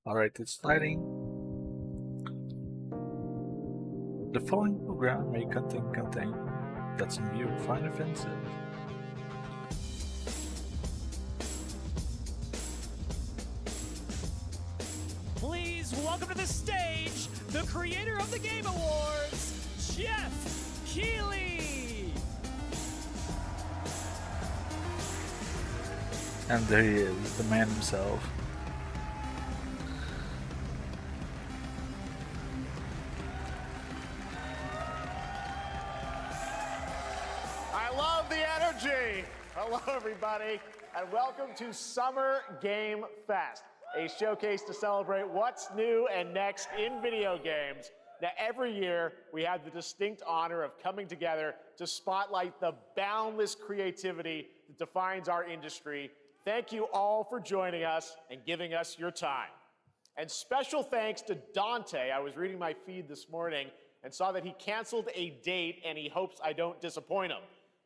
Alright, it's lighting. The following program may contain content that's in view find offensive. Please welcome to the stage the creator of the Game Awards, Jeff Keighley. And there he is, the man himself. I love the energy. Hello, everybody, and welcome to Summer Game Fest, a showcase to celebrate what's new and next in video games. Now, every year, we have the distinct honor of coming together to spotlight the boundless creativity that defines our industry. Thank you all for joining us and giving us your time. And special thanks to Dante. I was reading my feed this morning and saw that he canceled a date and he hopes I don't disappoint him.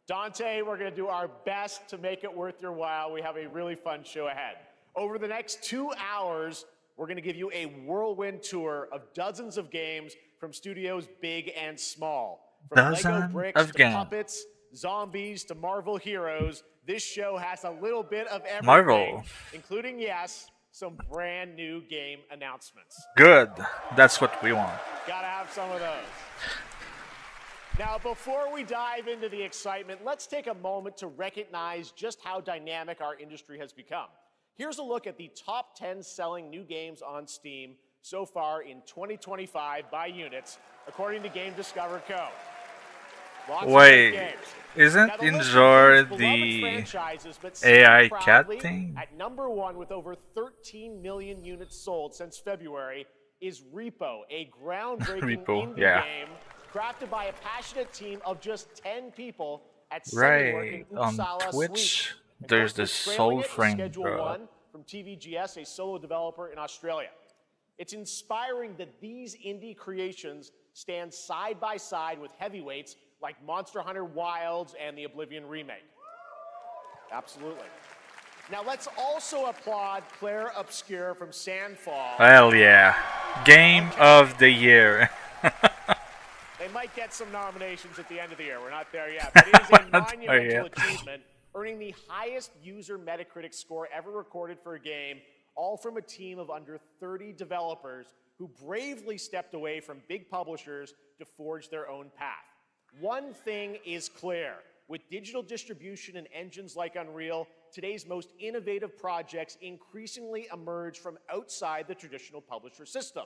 Dante, we're going to do our best to make it worth your while. We have a really fun show ahead. Over the next 2 hours, we're going to give you a whirlwind tour of dozens of games from studios big and small. From Lego bricks to puppets, zombies to Marvel heroes, this show has a little bit of everything, Marvel, including, yes, some brand new game announcements. Good. That's what we want. Gotta have some of those. Now, before we dive into the excitement, let's take a moment to recognize just how dynamic our industry has become. Here's a look at the top 10 selling new games on Steam so far in 2025 by units, according to Game Discover Co. Wait, isn't Enjoy the AI cat thing? At number one with over 13 million units sold since February is Repo, a groundbreaking indie game crafted by a passionate team of just 10 people at right on Twitch. There's this Soul Frame, bro. From TVGS, a solo developer in Australia. It's inspiring that these indie creations stand side by side with heavyweights like Monster Hunter Wilds and the Oblivion remake. Absolutely. Now let's also applaud Claire Obscure from Sandfall. Hell yeah. Game of the year. They might get some nominations at the end of the year. We're not there yet. But it is a monumental achievement, earning the highest user Metacritic score ever recorded for a game, all from a team of under 30 developers who bravely stepped away from big publishers to forge their own path. One thing is clear. With digital distribution and engines like Unreal, today's most innovative projects increasingly emerge from outside the traditional publisher system.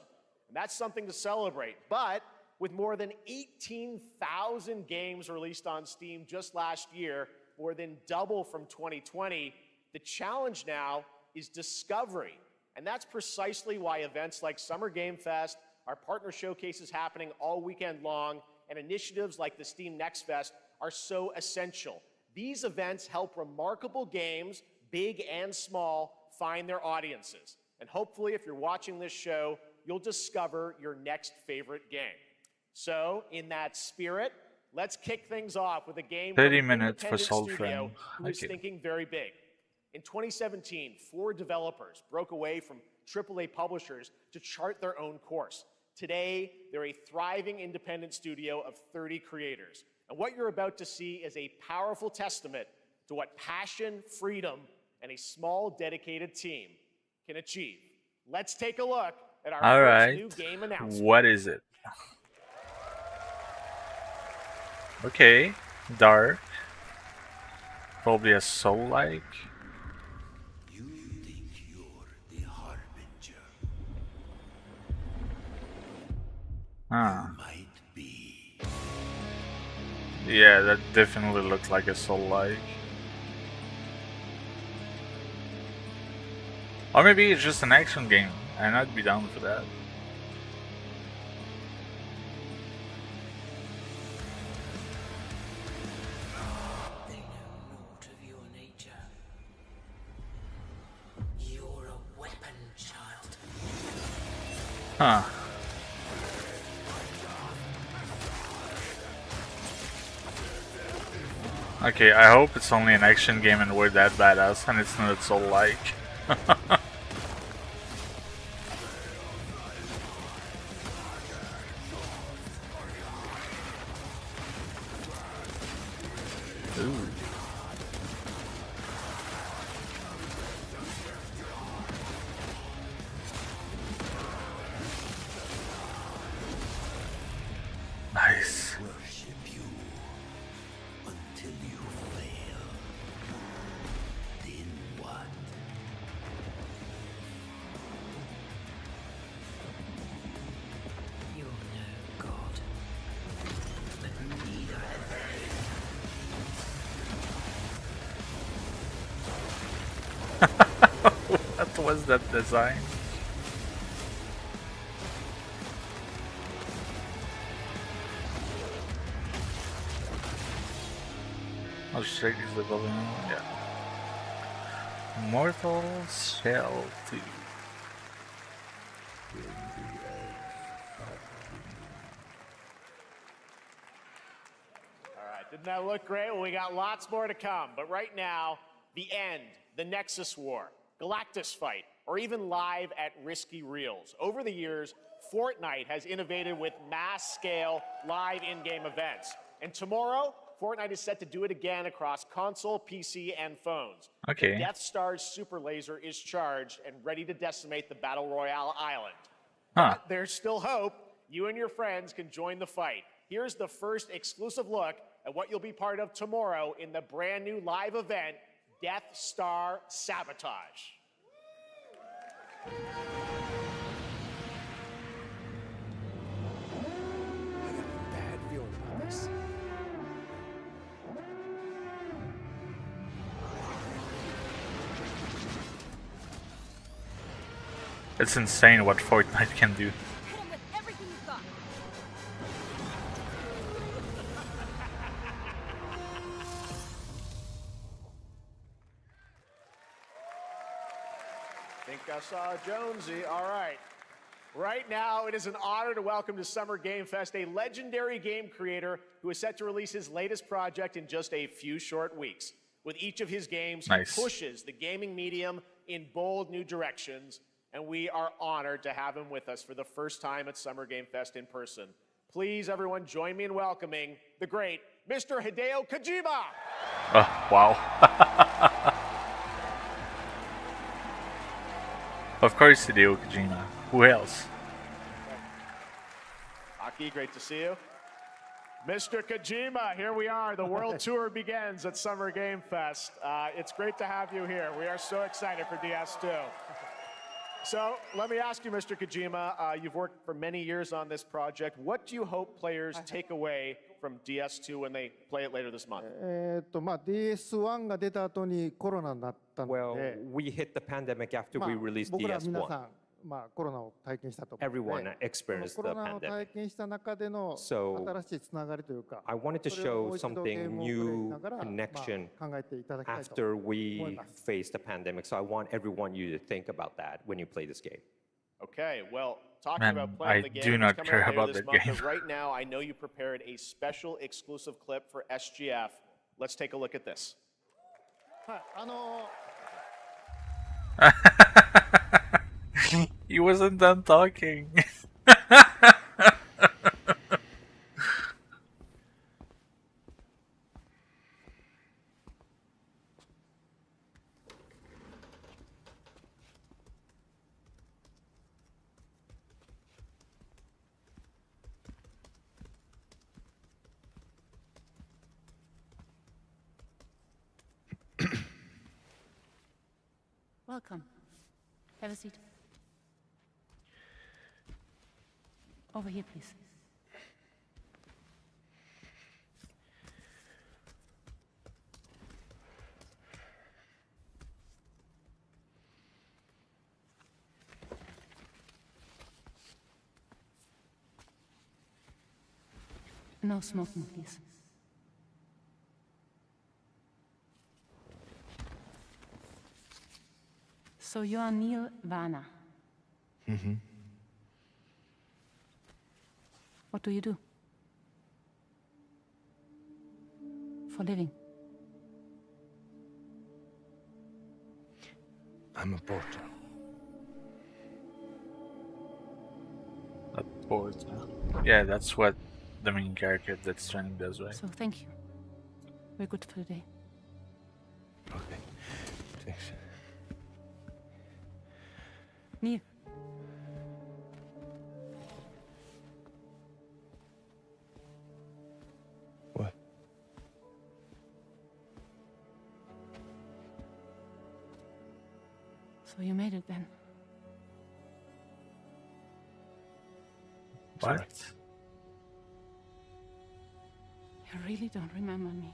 And that's something to celebrate. But with more than 18,000 games released on Steam just last year, more than double from 2020, the challenge now is discovery. And that's precisely why events like Summer Game Fest, our partner showcases happening all weekend long, and initiatives like the Steam Next Fest are so essential. These events help remarkable games, big and small, find their audiences. And hopefully, if you're watching this show, you'll discover your next favorite game. So, in that spirit, let's kick things off with a game 30 from minutes for independent Soul studio Frame. who is thinking very big. In 2017, 4 developers broke away from AAA publishers to chart their own course. Today, they're a thriving independent studio of 30 creators. And what you're about to see is a powerful testament to what passion, freedom, and a small, dedicated team can achieve. Let's take a look at our first new game announcement. What is it? Okay, dark. Probably a soul-like. You think you're the Harbinger? Might be. Yeah, that definitely looks like a soul-like. Or maybe it's just an action game, and I'd be down for that. They know naught of your nature. You're a weapon, child. Huh. Okay, I hope it's only an action game and we're that badass and it's not soul-like. Ooh. Nice. Worship you until you fail. Then what? You're no god, but neither have What was that design? I'll shake the balloon. Yeah. Mortal Shell 2. All right, didn't that look great? Well, we got lots more to come. But right now, the end, the Nexus War, Galactus Fight, or even live at Risky Reels. Over the years, Fortnite has innovated with mass-scale live in-game events. And tomorrow, Fortnite is set to do it again across console, PC, and phones. Okay. The Death Star's super laser is charged and ready to decimate the Battle Royale island. Huh. But there's still hope. You and your friends can join the fight. Here's the first exclusive look at what you'll be part of tomorrow in the brand new live event, Death Star Sabotage. I got a bad feeling about this. It's insane what Fortnite can do. Hit him with everything you've got. Think I saw Jonesy. All right. Right now, it is an honor to welcome to Summer Game Fest a legendary game creator who is set to release his latest project in just a few short weeks. With each of his games, Nice. he pushes the gaming medium in bold new directions, and we are honored to have him with us for the first time at Summer Game Fest in person. Please, everyone, join me in welcoming the great Mr. Hideo Kojima. Oh, wow. Of course, Hideo Kojima. Who else? Aki, great to see you. Mr. Kojima, here we are. The world tour begins at Summer Game Fest. It's great to have you here. We are so excited for DS2. So let me ask you, Mr. Kojima, you've worked for many years on this project. What do you hope players take away from DS2 when they play it later this month? DS1 が出た後にコロナになったの Well, で、 we hit the pandemic after まあ we released 僕ら皆さ DS1. ん、コロナを体験したと思うの Everyone で、 experienced その the コロナを体 pandemic. 験した中での So, 新しいつながりというか、 I wanted to それをも show う一度ゲー something ムをプレイし new ながら、 connection 考えていただきたいと after 思い we ます。 faced the pandemic. So I want everyone you to think about that when you play this game. Okay, well, talking Man, about playing I the game, do it's not coming care out later about this that month, game. but right now, I know you prepared a special exclusive clip for SGF. Let's take a look at this. はい、He wasn't done talking. Welcome. Have a seat. Over here, please. No smoking, please. So you are Neil Varner. What do you do? For a living? I'm a porter. A porter. Yeah, that's what the main character of Death Stranding does, right? So thank you. We're good for the day. Okay. Thanks. Neil. What? So you made it then. What? Sorry. You really don't remember me.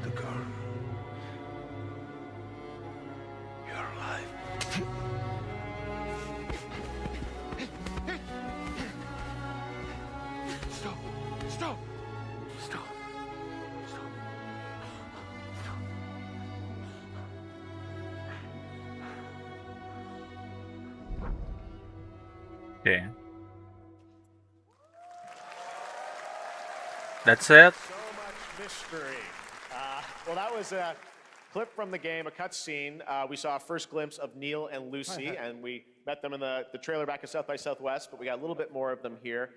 The girl. You're alive. Stop! Stop! Stop! Stop! Stop! Okay. That's it? So much mystery. Well, that was a clip from the game, a cutscene. We saw a first glimpse of Neil and Lucy, and we met them in the trailer back at South by Southwest, but we got a little bit more of them here.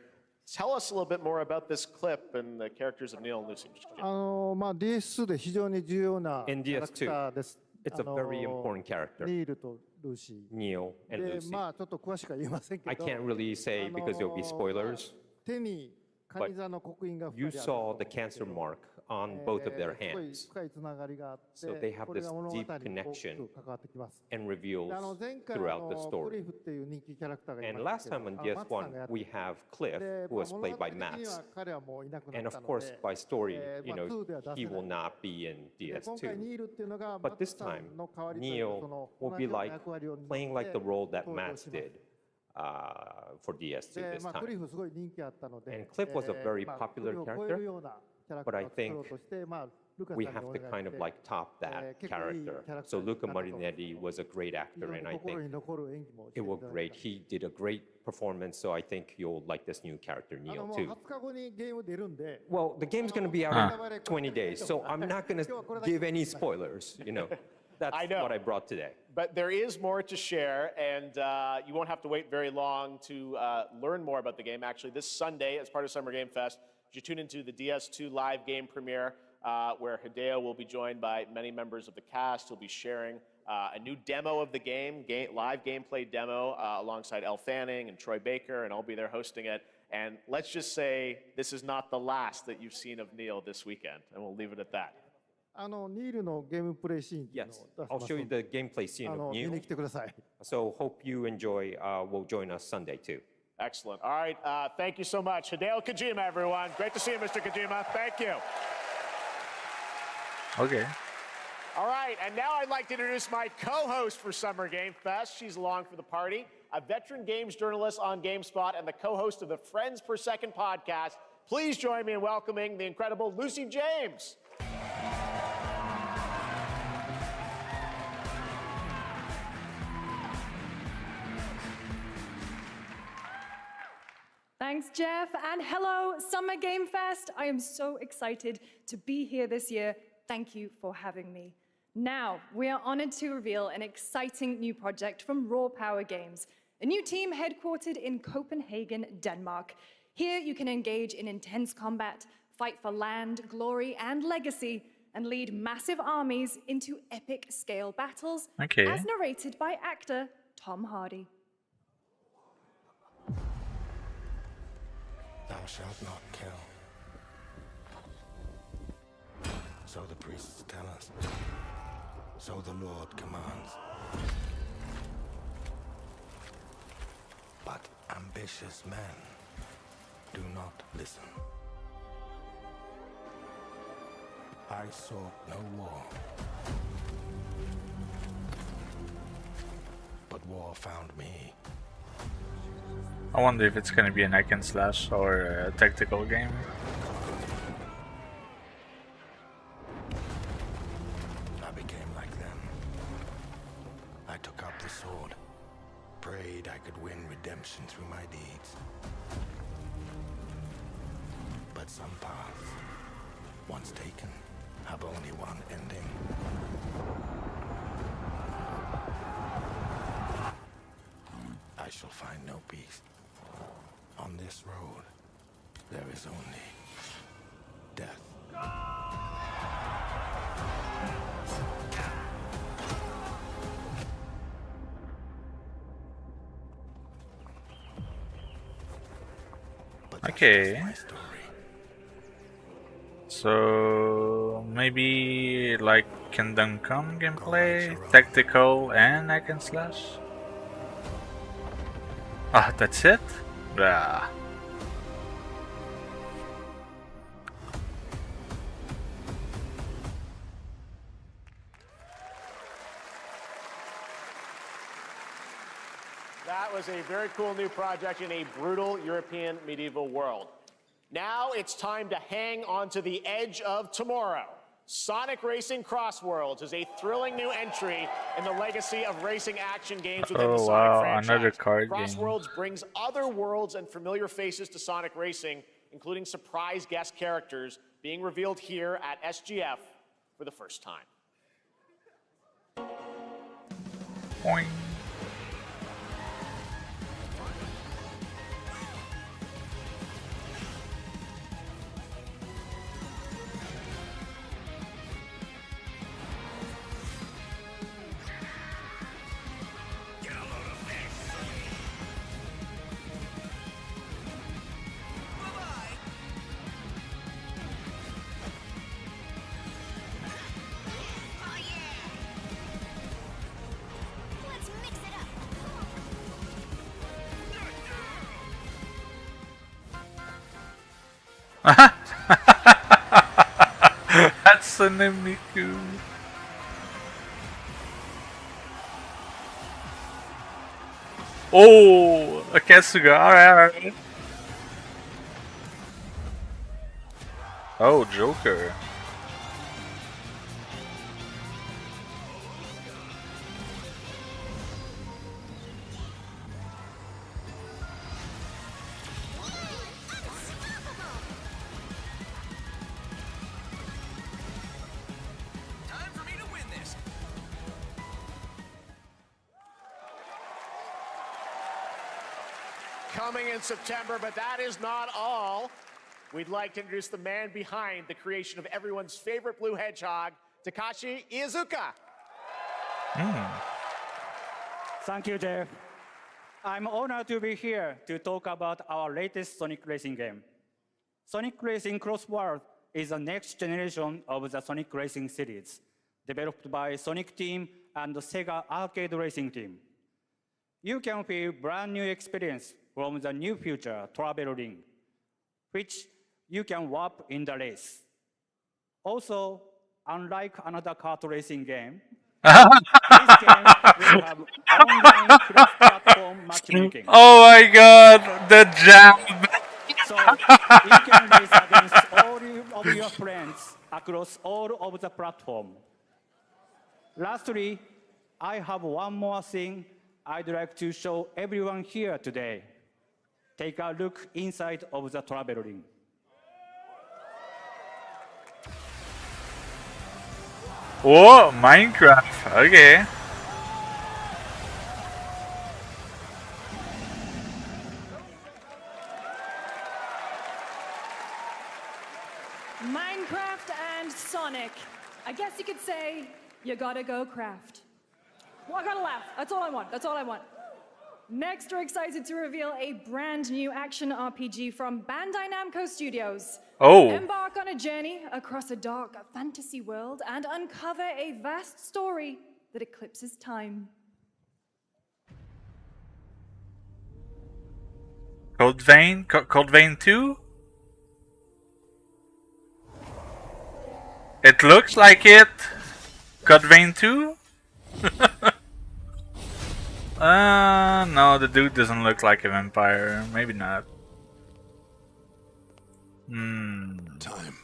Tell us a little bit more about this clip and the characters of Neil and Lucy. Mr. Kojima. まあ DS2 で非常に重要なキ In ャラクターです。 It's a very important character, ニールとルーシ Neil ー。 and で、 Lucy. まあちょっと詳しくは言えませんけ I ど、 can't really say because there'll be spoilers. 手にカニ座の刻印が You 2人ある saw the cancer mark on both of their すごい hands 深いつながりがあって So they have これ this が物語に deep 大き connection く関わってきます。 and で reveals 前回 throughout the ク story. リフっていう人気キャラクターがい And ま last したけ time ど on マツさんが DS1, やって we have Cliff, で who was 物 played 語 by 的には Max. 彼はもういなくな And った of の course, で by story, まあ 2では出 he せ will ない not be in で今回 DS2. ニールっていうのが But マ this ツさ time, んの代わりという Neil その will 同 be じような like 役割を担 playing like the って role that 登場 Max します did for DS2 で this まあクリ time. フすごい人気あったので And Cliff was a very まあ popular クリフを超えるようなキャラク but タ I ーを作ろう think としてまあルカさん We に have お to 願い kind し of て like top that 結構いい character. キャラクタ So ーに Luca なったと思います Marinetti was a great 非 actor, 常に and I 心 think に残る演技もして it いた was だい great. て He did a great performance, so I think you'll like this new character, も Neil, う too. 20日後にゲーム出るんで Well, the game's going to be out in 20 days, so I'm not going to give any spoilers, That's I know. what I brought today. But there is more to share, and you won't have to wait very long to learn more about the game. Actually, this Sunday, as part of Summer Game Fest, you tune into the DS2 live game premiere, where Hideo will be joined by many members of the cast. He'll be sharing a new demo of the game, live gameplay demo, alongside Elle Fanning and Troy Baker, and I'll be there hosting it. And let's just say this is not the last that you've seen of Neil this weekend, and we'll leave it at that. ニールのゲームプレイシーンっていうの Yes, を出し I'll ます show you ので the gameplay scene of 見に Neil. 来てください So hope you enjoy. Will join us Sunday too. Excellent. All right, thank you so much. Hideo Kojima, everyone. Great to see you, Mr. Kojima. Thank you. Okay. All right, and now I'd like to introduce my co-host for Summer Game Fest. She's along for the party, a veteran games journalist on GameSpot and the co-host of the Friends Per Second podcast. Please join me in welcoming the incredible Lucy James. Thanks, Jeff, and hello, Summer Game Fest. I am so excited to be here this year. Thank you for having me. Now, we are honored to reveal an exciting new project from Raw Power Games, a new team headquartered in Copenhagen, Denmark. Here, you can engage in intense combat, fight for land, glory, and legacy, and lead massive armies into epic scale battles, Okay. as narrated by actor Tom Hardy. Thou shalt not kill. So the priests tell us. So the Lord commands. But ambitious men do not listen. I sought no war. But war found me. I wonder if it's gonna be an hack and slash or a tactical game. I became like them. I took up the sword, prayed I could win redemption through my deeds. But some paths, once taken, have only one ending. I shall find no peace. On this road, there is only death. But that's Okay. just my story. So maybe like Kingdom Come gameplay, tactical and hack and slash. Ah, that's it? Ah. That was a very cool new project in a brutal European medieval world. Now it's time to hang on to the edge of tomorrow. Sonic Racing Crossworlds is a thrilling new entry in the legacy of racing action games within the Oh, Sonic wow, franchise. another card game. Crossworlds brings other worlds and familiar faces to Sonic Racing, including surprise guest characters being revealed here at SGF for the first time. Boing. That's an Miku. Oh, a Kasuga. Alright. Oh, Joker. Coming in September, but that is not all. We'd like to introduce the man behind the creation of everyone's favorite blue hedgehog, Takashi Iizuka. Thank you, Jeff. I'm honored to be here to talk about our latest Sonic Racing game. Sonic Racing Crossworld is the next generation of the Sonic Racing series, developed by Sonic Team and the Sega Arcade Racing Team. You can feel brand new experience from the new future travel ring, which you can warp in the race. Also, unlike another kart racing game, this game will have online cross-platform matchmaking. Oh my god, the jab! So you can race against all of your friends across all of the platform. Lastly, I have one more thing I'd like to show everyone here today. Take a look inside of the travel ring. Oh, Minecraft. Okay. Minecraft and Sonic. I guess you could say, you gotta go craft. Well, I gotta laugh. That's all I want. That's all I want. Next, we're excited to reveal a brand new action RPG from Bandai Namco Studios. Oh. Embark on a journey across a dark fantasy world and uncover a vast story that eclipses time. Code Vein? Code Vein 2? It looks like it. Code Vein 2? No, the dude doesn't look like a vampire. Maybe not. Time.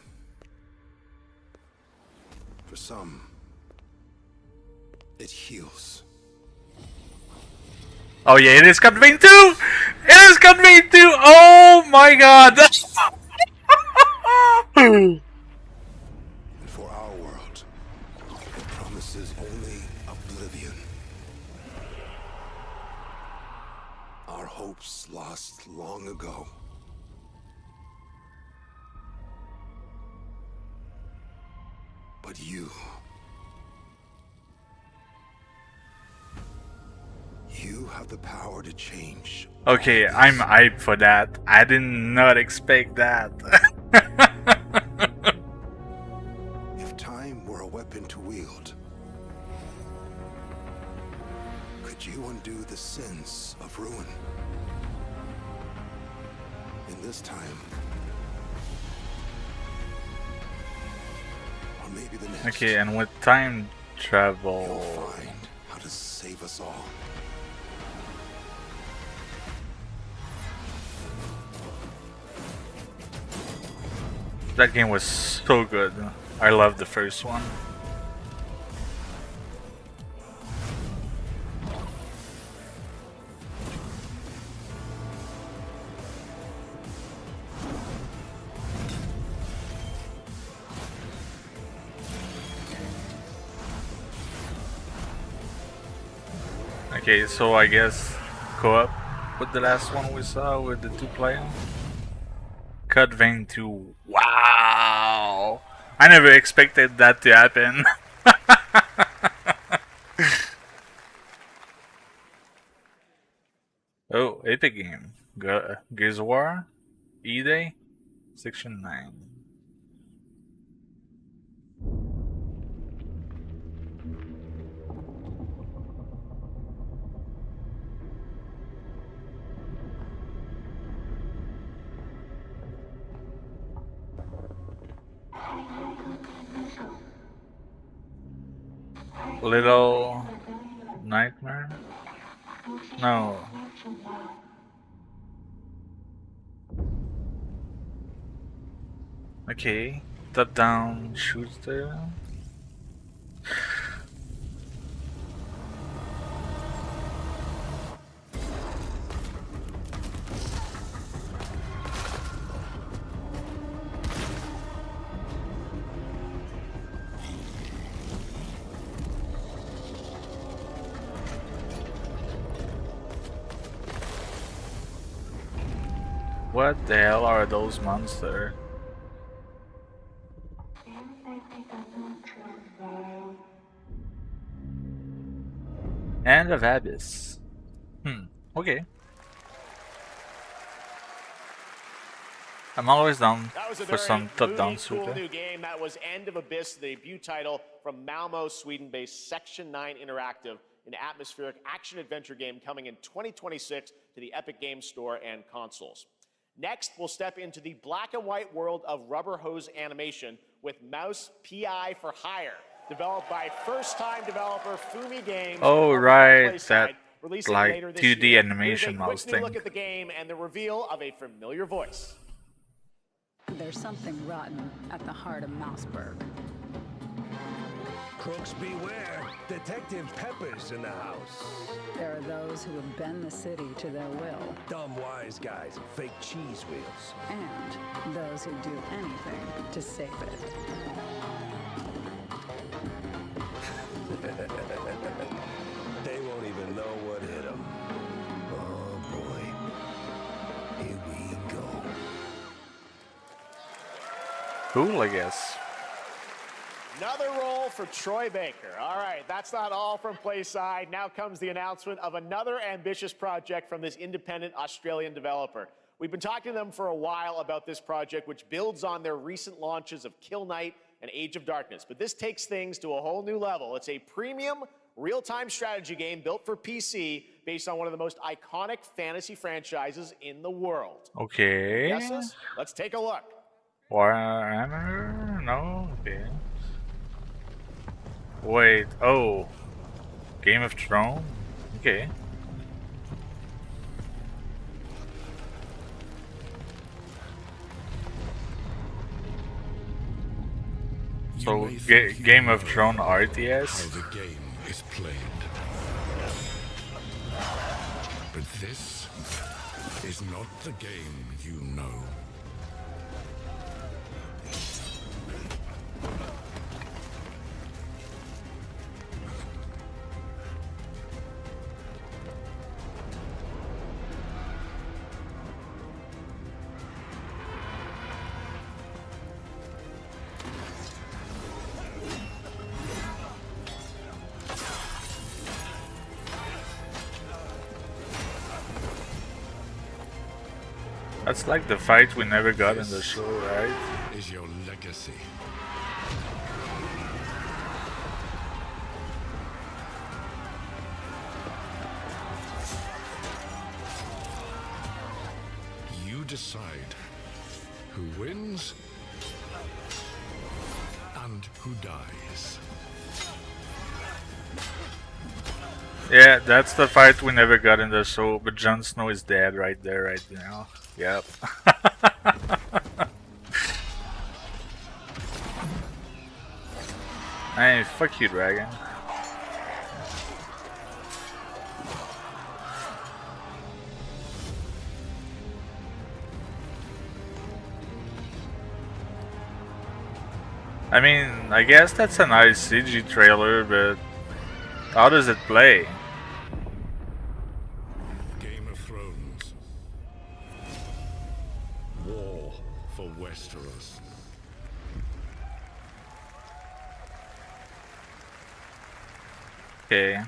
For some, it heals. Oh yeah, it is Code Vein 2! It is Code Vein 2! Oh my god! And for our But you have the power to change. Okay, I'm hyped for that. I did not expect that. If time were a weapon to wield, could you undo the sins of ruin? In this time, or maybe the next. Okay, and with time travel, You'll find how to save us all. that game was so good. I love the first one. Okay, so I guess co-op with the last one we saw with the 2-player. Cut Vein 2. Wow! I never expected that to happen. Oh, Epic Game. Gears of War. E-Day. Section 9. Little Nightmare? No. Okay. Top down shooter. What the hell are those monsters? End of Abyss. Okay. I'm always down for some top-down cool shooter. new game. That was End of Abyss, the debut title from Malmo, Sweden-based Section 9 Interactive, an atmospheric action-adventure game coming in 2026 to the Epic Games Store and consoles. Next, we'll step into the black and white world of rubber hose animation with Mouse PI for Hire, developed by first-time developer Fumi Games. Oh right, that releasing like later this 2D year. animation mouse Here's a quick new thing. look at the game and the reveal of a familiar voice. There's something rotten at the heart of Mouseburg. Crooks beware. Detective Pepper's in the house. There are those who would bend the city to their will. Dumb wise guys and fake cheese wheels. And those who do anything to save it. They won't even know what hit them. Oh boy. Here we go. Cool, I guess. Another role for Troy Baker. All right, that's not all from Playside. Now comes the announcement of another ambitious project from this independent Australian developer. We've been talking to them for a while about this project, which builds on their recent launches of Kill Knight and Age of Darkness. But this takes things to a whole new level. It's a premium, real-time strategy game built for PC based on one of the most iconic fantasy franchises in the world. Okay. Guesses? Let's take a look. Warhammer? No? Okay. Wait, oh. Game of Thrones? Okay. So, Game of Thrones RTS? How the game is played. But this is not the game you know. That's like the fight we never got in the show, right? Is your legacy. You decide who wins and who dies. Yeah, that's the fight we never got in the show, but Jon Snow is dead right there, right now. Yep. Hey, fuck you, dragon. I mean, I guess that's a nice CG trailer, but how does it play? Game of Thrones. War for Westeros. Okay.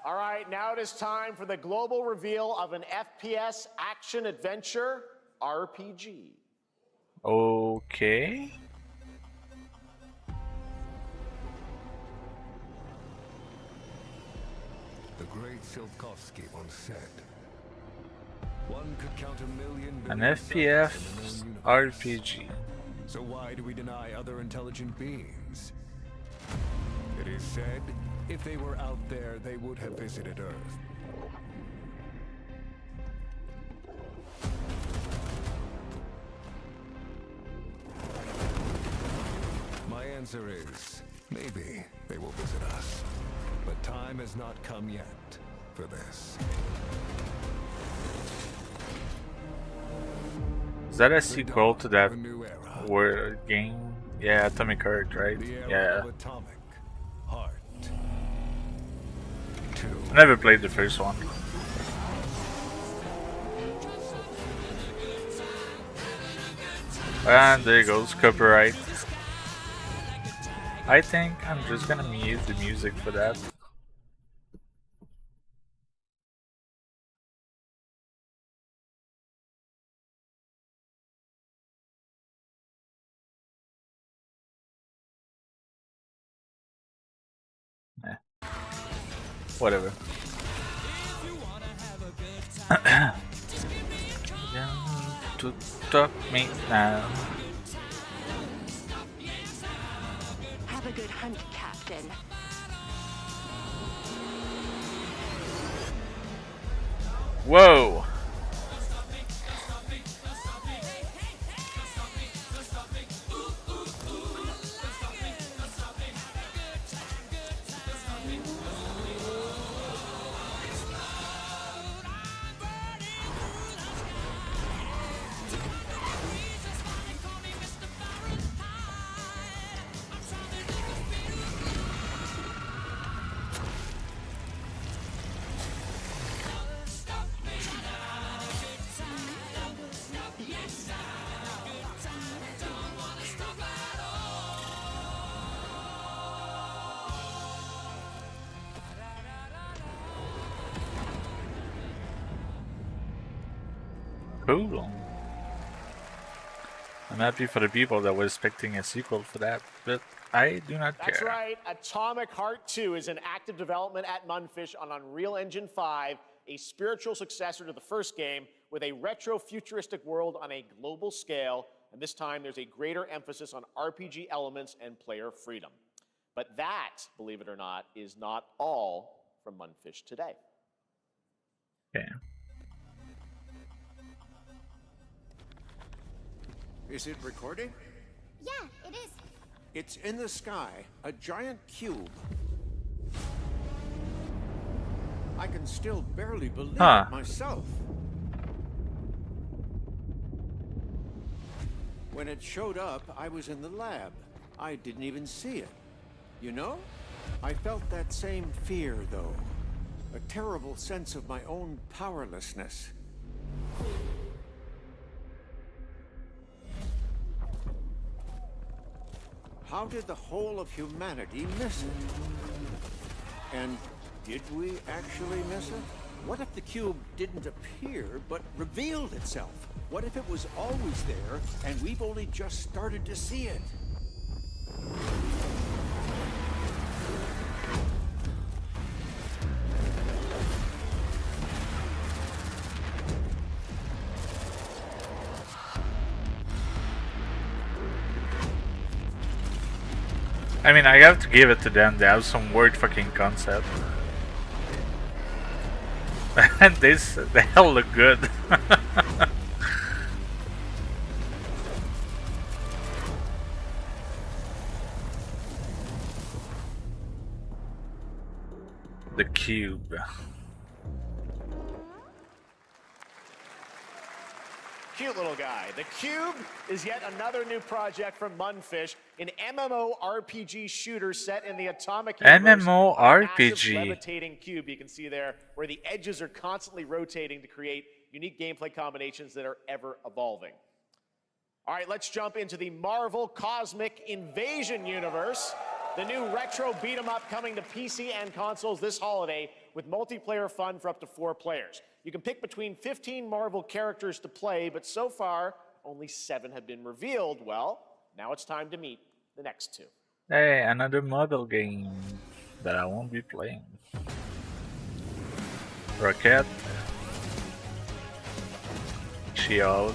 All right, now it is time for the global reveal of an FPS action adventure RPG. Okay. The great Silkovsky once said, one could count a million An billion FPS suns in the known universe. RPG. So why do we deny other intelligent beings? It is said, if they were out there, they would have visited Earth. My answer is, maybe they will visit us. But time has not come yet for this. Is that a sequel to that word game? Yeah, Atomic Heart, right? Yeah. Atomic Heart. I never played the first one. And there goes copyright. I think I'm just gonna mute the music for that. Whatever. To talk me now. Have a good hunt, Captain. Whoa! Cool. I'm happy for the people that were expecting a sequel for that, but I do not care. That's right. Atomic Heart 2 is in active development at Munfish on Unreal Engine 5, a spiritual successor to the first game with a retro-futuristic world on a global scale, and this time there's a greater emphasis on RPG elements and player freedom. But that, believe it or not, is not all from Munfish today. Okay. Is it recording? Yeah, it is. It's in the sky, a giant cube. I can still barely believe it myself. When it showed up, I was in the lab. I didn't even see it. You know? I felt that same fear, though. A terrible sense of my own powerlessness. How did the whole of humanity miss it? And did we actually miss it? What if the cube didn't appear, but revealed itself? What if it was always there, and we've only just started to see it? I mean, I have to give it to them. They have some weird fucking concept. And this, the hell look good. The cube. Cute little guy. The Cube is yet another new project from Munfish, an MMORPG shooter set in the Atomic Universe. A massive levitating cube you can see there, where the edges are constantly rotating to create unique gameplay combinations that are ever evolving. All right, let's jump into the Marvel Cosmic Invasion universe. The new retro beat 'em up coming to PC and consoles this holiday with multiplayer fun for up to 4 players. You can pick between 15 Marvel characters to play, but so far, only 7 have been revealed. Well, now it's time to meet the next 2. Hey, another mobile game that I won't be playing. Rocket. She-Hulk.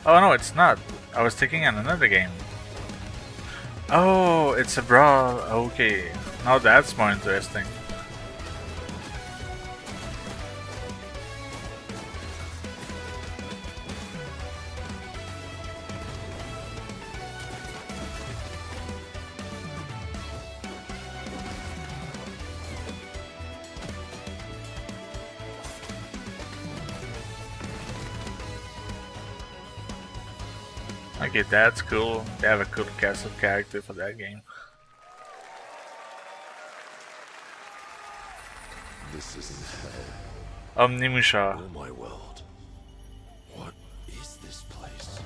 Oh no, it's not. I was thinking on another game. Oh, it's a brawl. Okay, now that's more interesting. Okay, that's cool. They have a cool cast of character for that game. This isn't hell. Omnimusha. Oh my world. What is this place?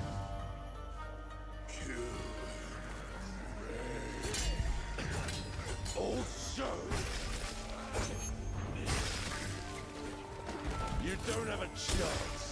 Also, you don't have a chance.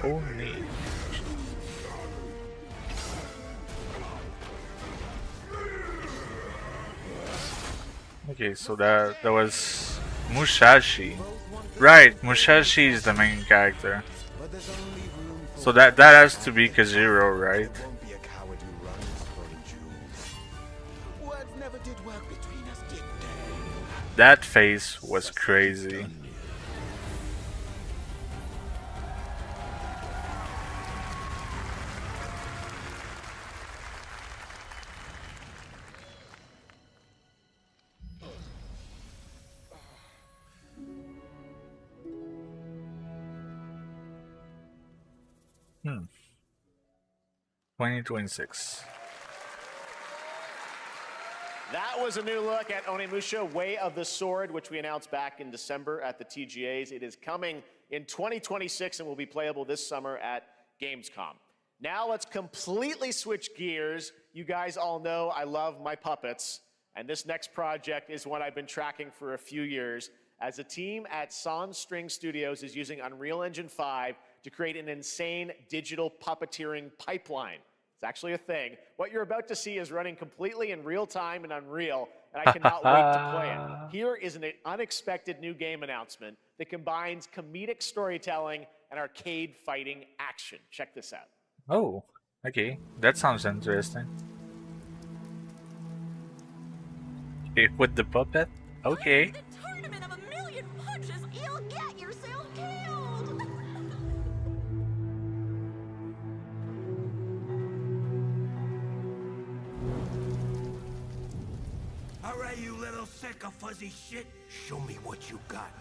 Only. Okay, so that was Mushashi. Right, Mushashi is the main character. So that has to be Kajiro, right? That face was crazy. Hmm. 2026. That was a new look at Onimusha Way of the Sword, which we announced back in December at the TGAs. It is coming in 2026 and will be playable this summer at Gamescom. Now let's completely switch gears. You guys all know I love my puppets, and this next project is one I've been tracking for a few years, as a team at Sans String Studios is using Unreal Engine 5 to create an insane digital puppeteering pipeline. It's actually a thing. What you're about to see is running completely in real time in Unreal, and I cannot wait to play it. Here is an unexpected new game announcement that combines comedic storytelling and arcade fighting action. Check this out. Oh, okay. That sounds interesting. Okay, with the puppet? Okay. Tournament of a million punches, you'll get yourself killed! Alright, you little sick of fuzzy shit. Show me what you got.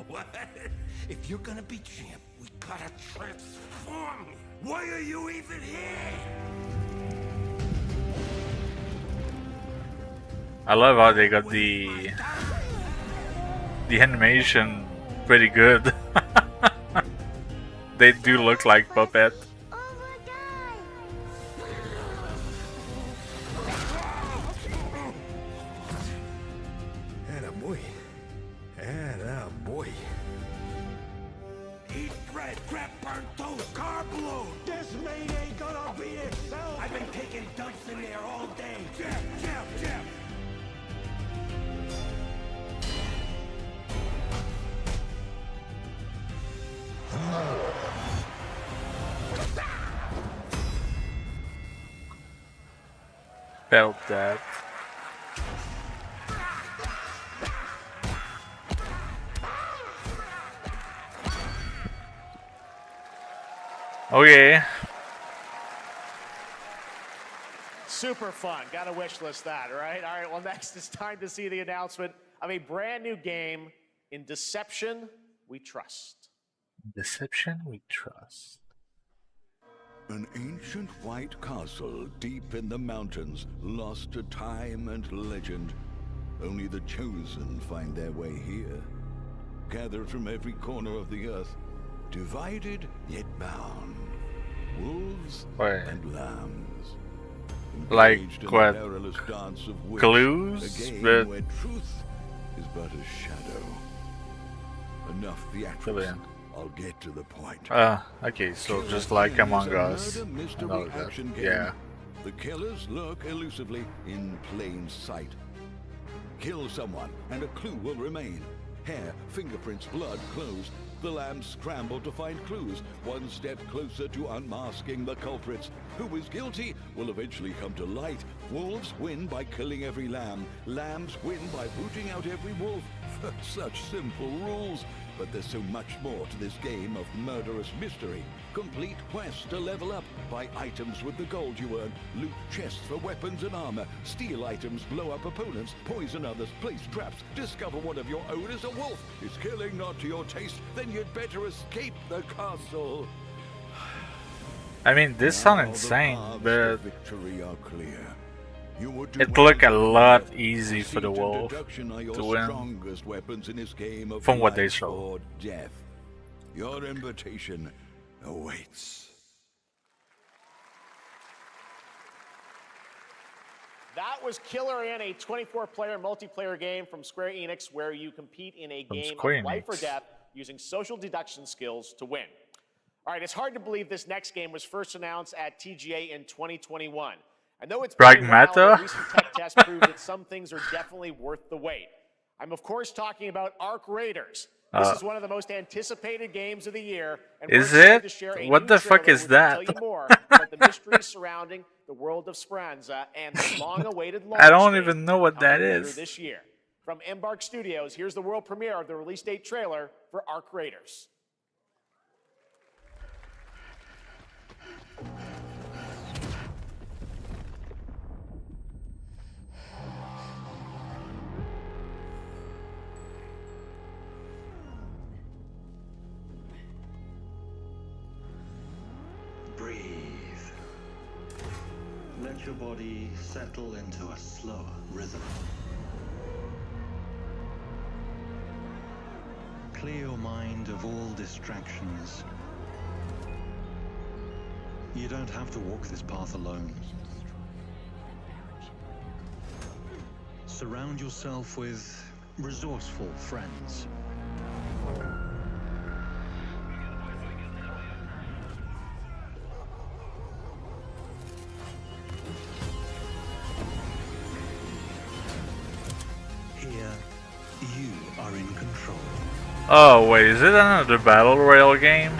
What? If you're gonna be champ, we gotta transform you. Why are you even here? I love how they got the animation pretty good. They do look like puppet. Attaboy. Attaboy. Eat bread, grab burnt toast, carb load. This mate ain't gonna beat itself. I've been taking dumps in there all day. Jeff. Felt that. Okay. Super fun. Gotta wish list that, right? All right, well, next it's time to see the announcement of a brand new game in Deception We Trust. Deception We Trust. An ancient white castle deep in the mountains, lost to time and legend. Only the chosen find their way here. Gathered from every corner of the earth, divided yet bound. Wolves and lambs. Like Engaged in a what? perilous dance of wits, Clues? a game But where truth is but a shadow. Enough theatrics. Brilliant. I'll get to the point. Okay, so just like Among Us. Murder mystery and all that. action game. Yeah. The killers lurk elusively in plain sight. Kill someone, and a clue will remain. Hair, fingerprints, blood, clothes. The lambs scramble to find clues, one step closer to unmasking the culprits. Who is guilty will eventually come to light. Wolves win by killing every lamb. Lambs win by booting out every wolf. Such simple rules. But there's so much more to this game of murderous mystery. Complete quests to level up. Buy items with the gold you earn. Loot chests for weapons and armor. Steal items, blow up opponents, poison others, place traps. Discover one of your own is a wolf. Is killing not to your taste? Then you'd better escape the castle. I mean, this sounds insane, but victory are clear. it looked a lot easy for the wolf to win Strongest weapons in this game of from what they life showed. or death. Your invitation awaits. That was Killer Inn, a 24-player multiplayer game from Square Enix where you compete in a game of life or death using social deduction skills to win. All right, it's hard to believe this next game was first announced at TGA in 2021. And though it's been a while, Pragmata? the recent tech test proved that some things are definitely worth the wait. I'm of course talking about Arc Raiders. This is one of the most anticipated games of the year. And Is we're excited it? to share a What new the fuck trailer is which will that? Tell you more about the mysteries surrounding the world of Speranza and the long-awaited launch I don't date even know what that coming later is. this year. From Embark Studios, here's the world premiere of the release date trailer for Arc Raiders. Breathe. Let your body settle into a slower rhythm. Clear your mind of all distractions. You don't have to walk this path alone. Surround yourself with resourceful friends. Here, you are in control. Oh wait, is it another battle royale game?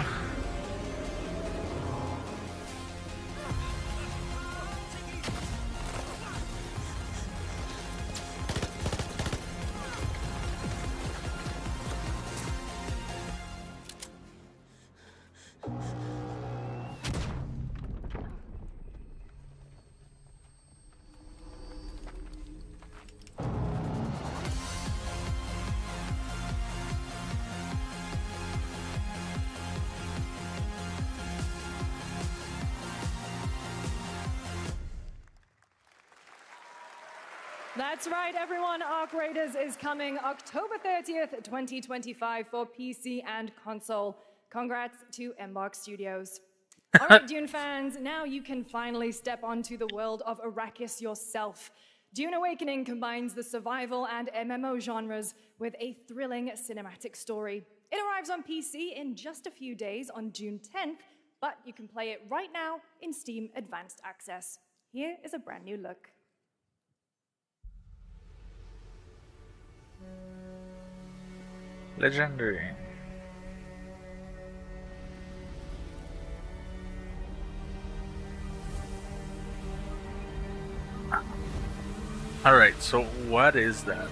That's right, everyone. Arc Raiders is coming October 30th, 2025 for PC and console. Congrats to Embark Studios. All right, Dune fans, now you can finally step onto the world of Arrakis yourself. Dune Awakening combines the survival and MMO genres with a thrilling cinematic story. It arrives on PC in just a few days on June 10th, but you can play it right now in Steam Advanced Access. Here is a brand new look. Legendary. Alright, so what is that?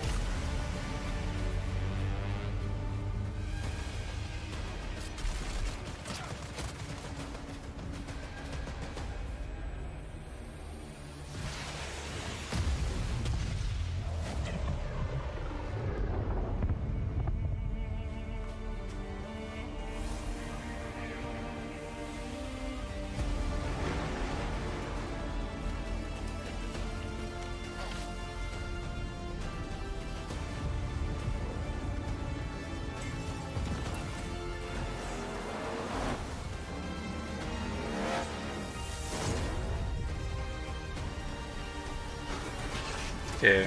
Okay.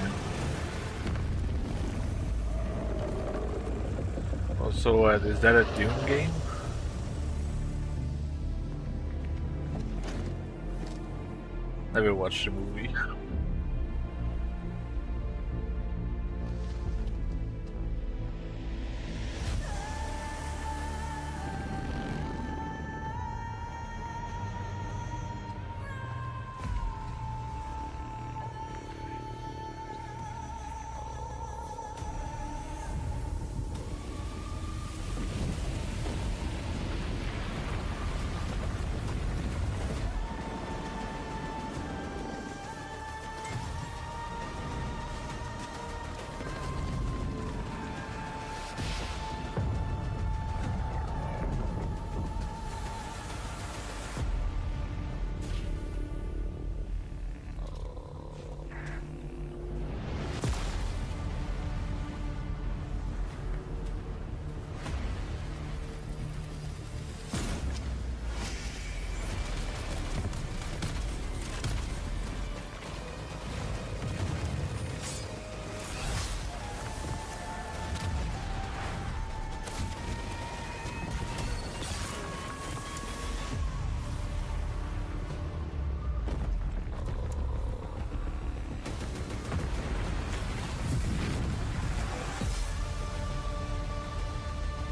Also, what is that, a Dune game? Never watched the movie.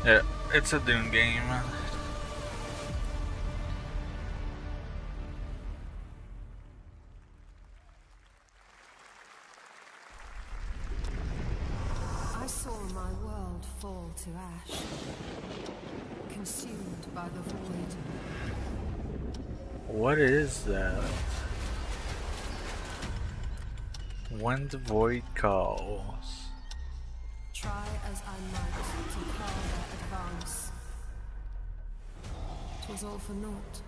Yeah, it's a Dune game. I saw my world fall to ash, consumed by the void. What is that? When the void calls. Try as I might to call their advance. 'Twas all for naught.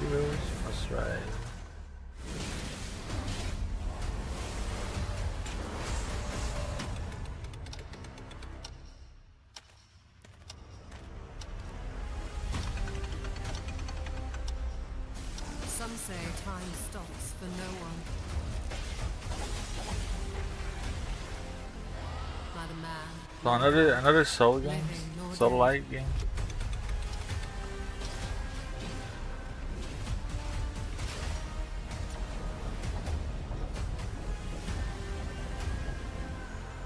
Heroes must rise. Some say time stops for no one. Neither man. So another Soul game? Soul-like game?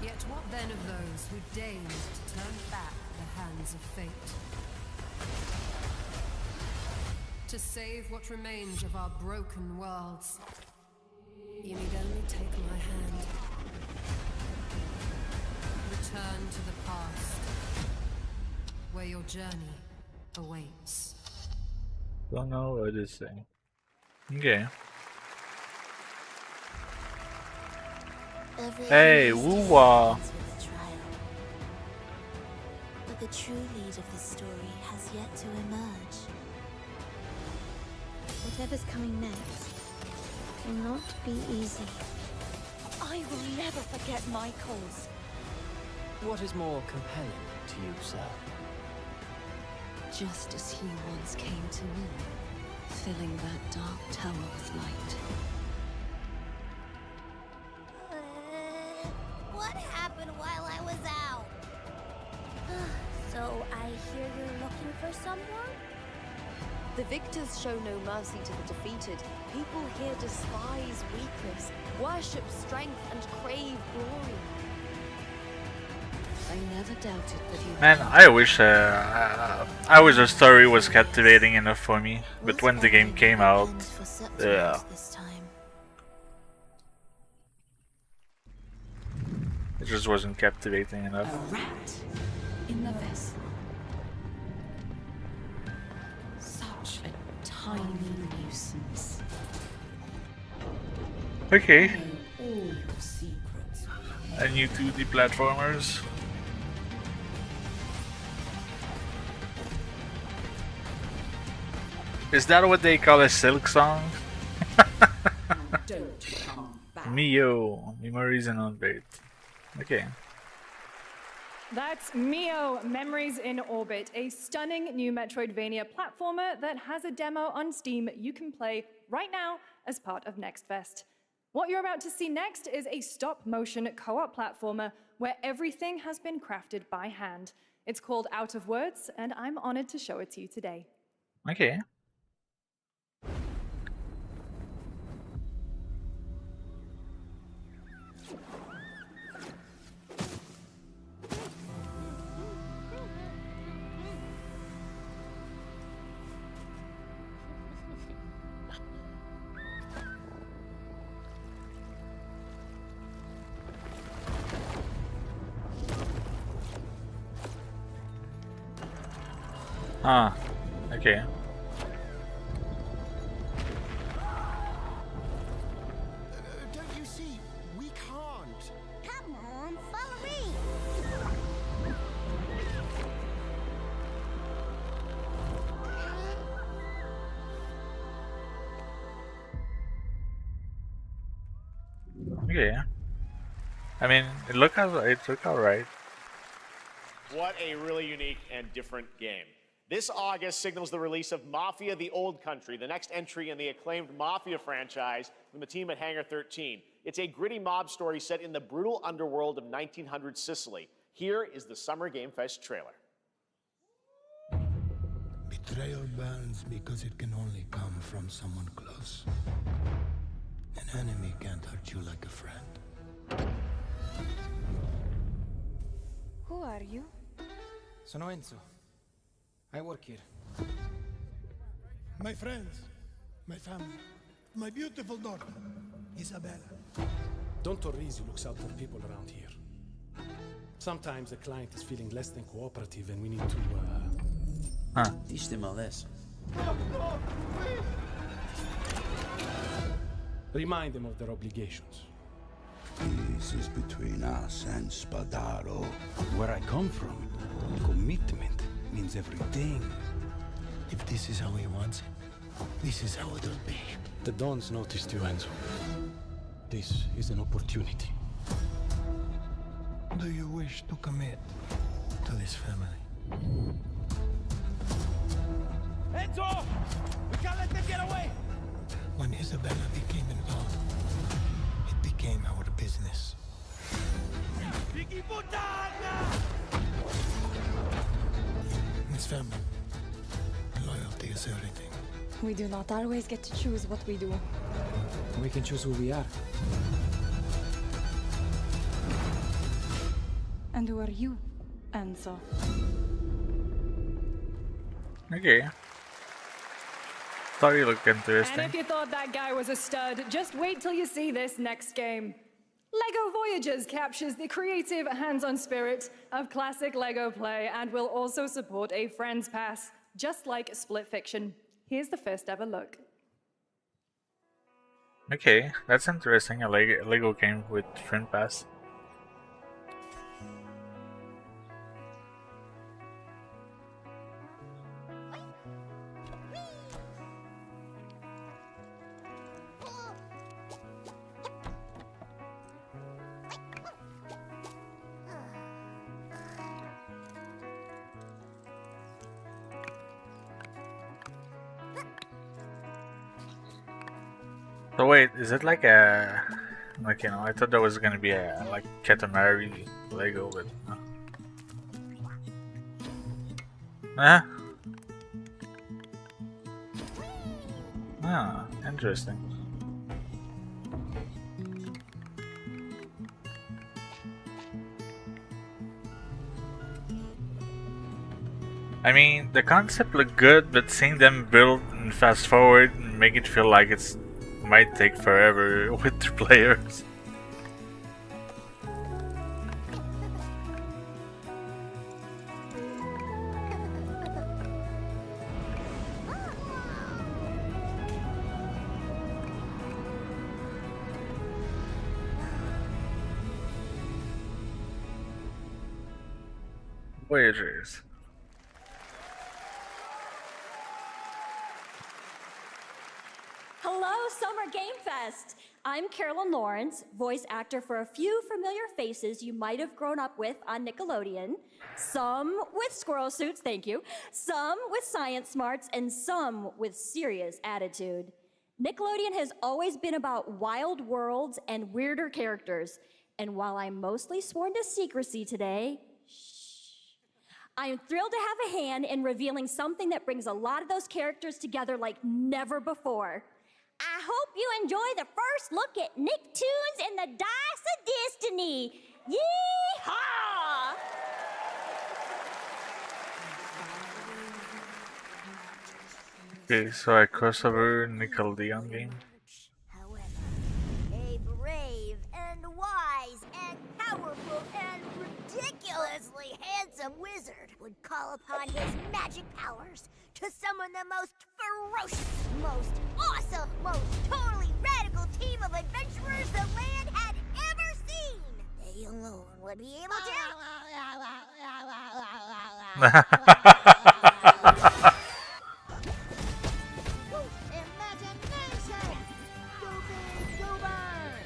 Yet what then of those who deigned to turn back the hands of fate? To save what remains of our broken worlds, you need only take my hand. Return to the past, where your journey awaits. Don't know what it's saying. Okay. Hey, woo-wah! But the true lead of the story has yet to emerge. Whatever's coming next, will not be easy. I will never forget Michael's. What is more compelling to you, sir? Just as he once came to me, filling that dark tower with light. What happened while I was out? So I hear you're looking for someone? The victors show no mercy to the defeated. People here despise weakness, worship strength, and crave glory. I never doubted that you... Man, I wish the story was captivating enough for me, but when the game came out, yeah. It just wasn't captivating enough. A rat in the vessel. Such a tiny nuisance. Okay. All your secrets. A new 2D platformers. Is that what they call a silk song? Mio, Memories in Orbit. Okay. That's Mio, Memories in Orbit, a stunning new Metroidvania platformer that has a demo on Steam you can play right now as part of Nextfest. What you're about to see next is a stop-motion co-op platformer where everything has been crafted by hand. It's called Out of Words, and I'm honored to show it to you today. Okay. Ah, okay. Don't you see? We can't. Come on, follow me. Okay. I mean, it looked alright. What a really unique and different game. This August signals the release of Mafia: The Old Country, the next entry in the acclaimed Mafia franchise from the team at Hangar 13. It's a gritty mob story set in the brutal underworld of 1900 Sicily. Here is the Summer Game Fest trailer. Betrayal burns because it can only come from someone close. An enemy can't hurt you like a friend. Who are you? Sono Enzo. I work here. My friends, my family, my beautiful daughter, Isabella. Don Torrisi looks out for people around here. Sometimes the client is feeling less than cooperative and we need to, teach them a lesson. remind them of their obligations. This is between us and Spadaro. Where I come from, commitment means everything. If this is how he wants it, this is how it'll be. The Dons noticed you, Enzo. This is an opportunity. Do you wish to commit to this family? Enzo! We can't let them get away! When Isabella became involved, it became our business. It's family. Loyalty is everything. We do not always get to choose what we do. We can choose who we are. And who are you, Enzo? Okay. Story looked And interesting. if you thought that guy was a stud, just wait till you see this next game. LEGO Voyagers captures the creative, hands-on spirit of classic LEGO play and will also support a Friends Pass, just like Split Fiction. Here's the first ever look. Okay, that's interesting. A Lego game with Friend Pass. So wait, is it like a I thought that was gonna be a like Katamari Lego, but interesting. I mean, the concept looked good, but seeing them build and fast forward and make it feel like it's might take forever with the players. Voyagers. Hello, Summer Game Fest! I'm Carolyn Lawrence, voice actor for a few familiar faces you might have grown up with on Nickelodeon. Some with squirrel suits, thank you. Some with science smarts, and some with serious attitude. Nickelodeon has always been about wild worlds and weirder characters. And while I'm mostly sworn to secrecy today, I am thrilled to have a hand in revealing something that brings a lot of those characters together like never before. I hope you enjoy the first look at Nicktoons and the Dice of Destiny. Yee-haw! Okay, so I crossover Nickelodeon game. A brave and wise and powerful and ridiculously handsome wizard would call upon his magic powers to summon the most ferocious, most awesome, most totally radical team of adventurers the land had ever seen. They alone would be able to... Imagination! Go big, go burn!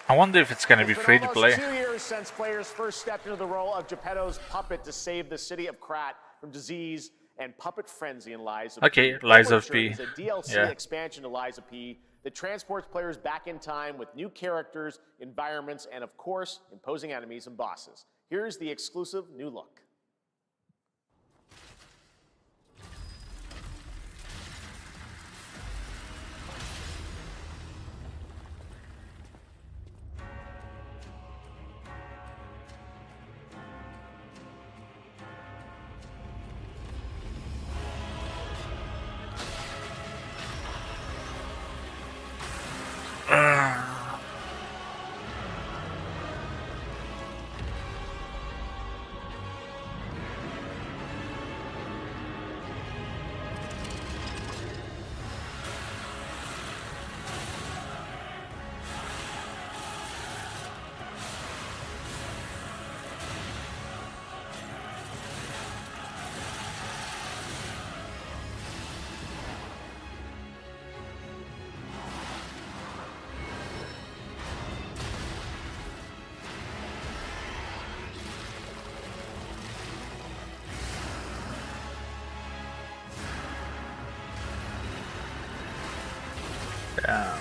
I wonder if it's gonna be free to play. It's been almost 2 years since players first stepped into the role of Geppetto's puppet to save the city of Krat from disease and puppet frenzy in Lies of P. Okay, Lies of P. Is a DLC expansion to Lies of P that transports players back in time with new characters, environments, and of course, imposing enemies and bosses. Here's the exclusive new look. Yeah.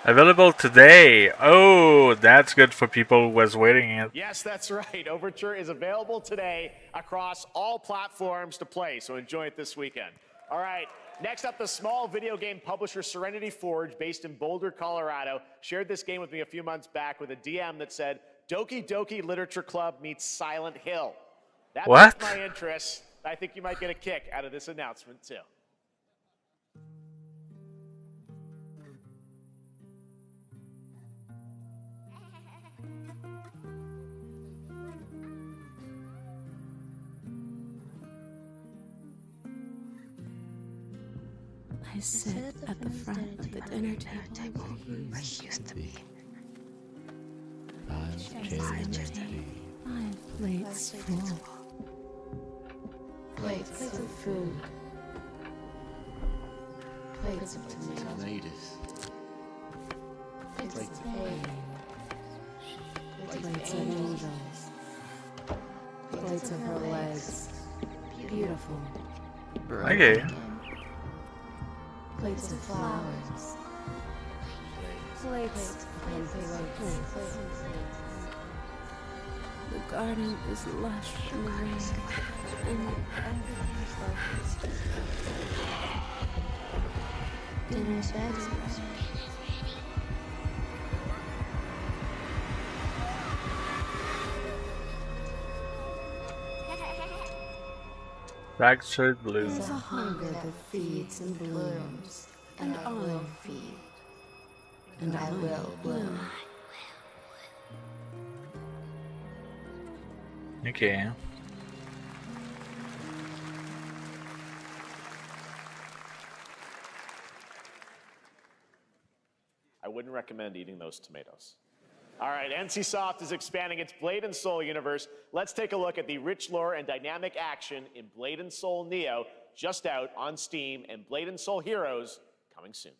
Available today. Oh, that's good for people who was waiting it. Yes, that's right. Overture is available today across all platforms to play, so enjoy it this weekend. All right, next up, the small video game publisher Serenity Forge, based in Boulder, Colorado, shared this game with me a few months back with a DM that said, Doki Doki Literature Club meets Silent Hill. That piqued my interest. I think you might get a kick out of this announcement, too. I sit at the front of the dinner table where she used to be. I've Five plates full. Plates of food. Plates of tomatoes. Plates of hay. Plates of angels. Plates of her legs. Beautiful. Okay. Plates of flowers. Plates and plates. The garden is lush in the rain, and everything's focused. Dinner's ready. Fractured blue. There's a hunger that feeds and blooms, and I'll feed, and I will bloom. Okay. I wouldn't recommend eating those tomatoes. All right, NCSoft is expanding its Blade and Soul universe. Let's take a look at the rich lore and dynamic action in Blade and Soul Neo, just out on Steam, and Blade and Soul Heroes coming soon.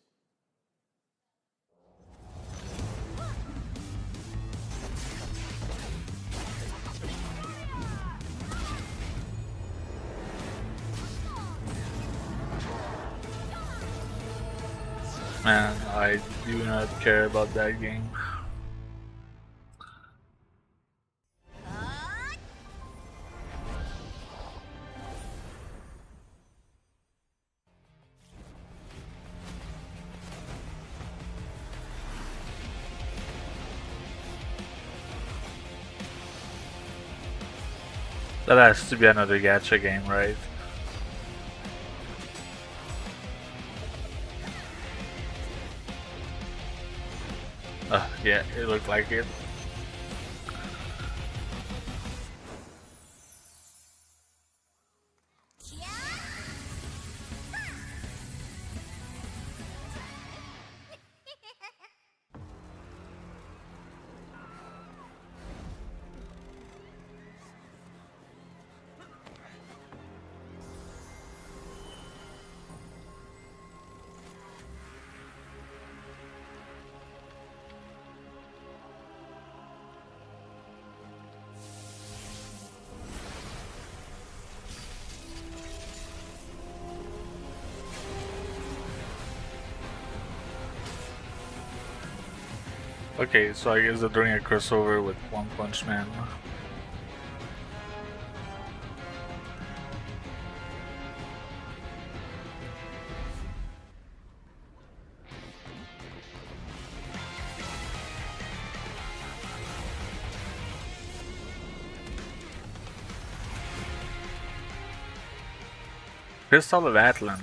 Man, I do not care about that game. That has to be another gacha game, right? Yeah, it looked like it. Okay, so I guess they're doing a crossover with One Punch Man. Crystal of Atlan.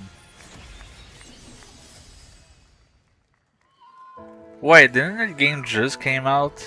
Wait, didn't that game just came out?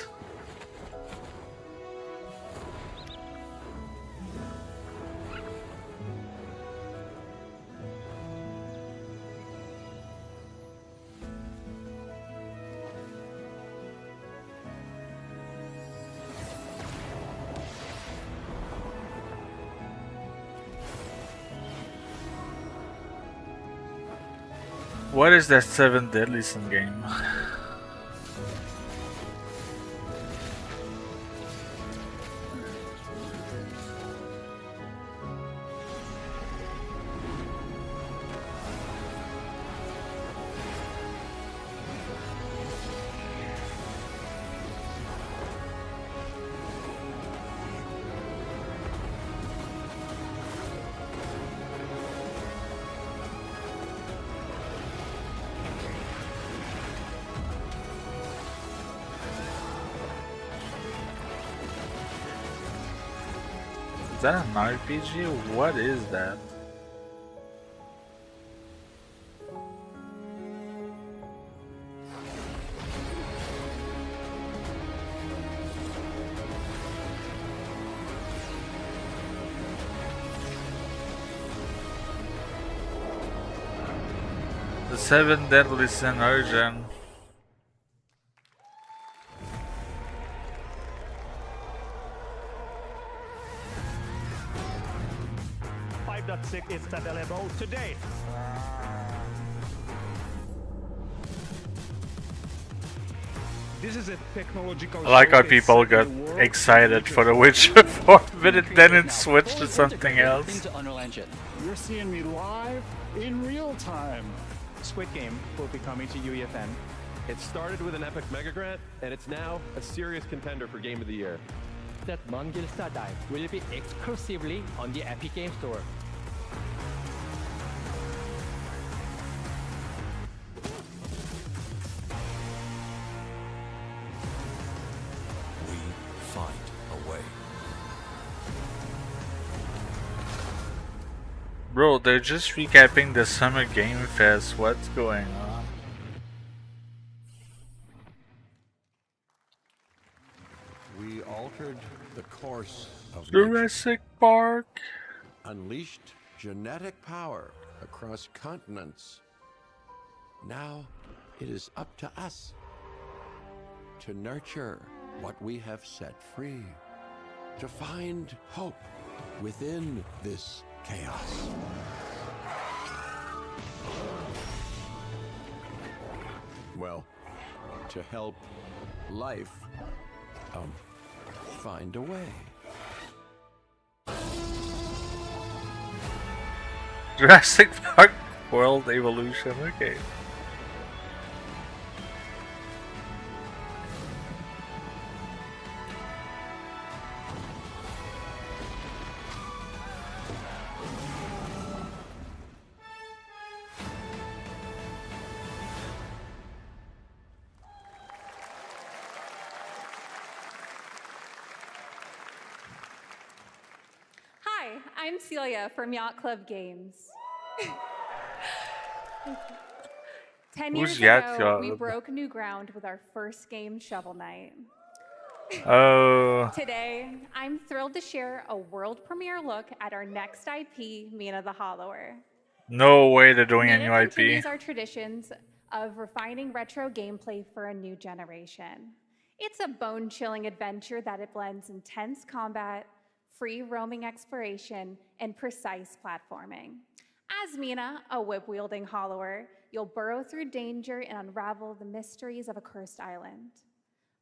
What is that Seven Deadly Sin game? Is that an RPG? What is that? The Seven Deadly Sin Origin. it's available today. This is a technological I like how show. people got excited for The Witcher 4, but then it switched to something else. You're seeing me live in real time. Squid Game will be coming to UEFN. It started with an epic mega grant, and it's now a serious contender for Game of the Year. That Mongilsta Dive will be exclusively on the Epic Game Store. We find a way. Bro, they're just recapping the Summer Game Fest. What's going on? We altered the course of Jurassic Park. Unleashed genetic power across continents. Now it is up to us to nurture what we have set free, to find hope within this chaos. Well, to help life find a way. Jurassic Park World Evolution, okay. Hi, I'm Celia from Yacht Club Games. 10 Who's years Yacht ago, we Club? broke new ground with our first game, Shovel Knight. Oh. Today, I'm thrilled to share a world premiere look at our next IP, Mina the Hollower. No way they're doing a Mina new continues IP. our traditions of refining retro gameplay for a new generation. It's a bone-chilling adventure that it blends intense combat, free roaming exploration, and precise platforming. As Mina, a whip-wielding hollower, you'll burrow through danger and unravel the mysteries of a cursed island.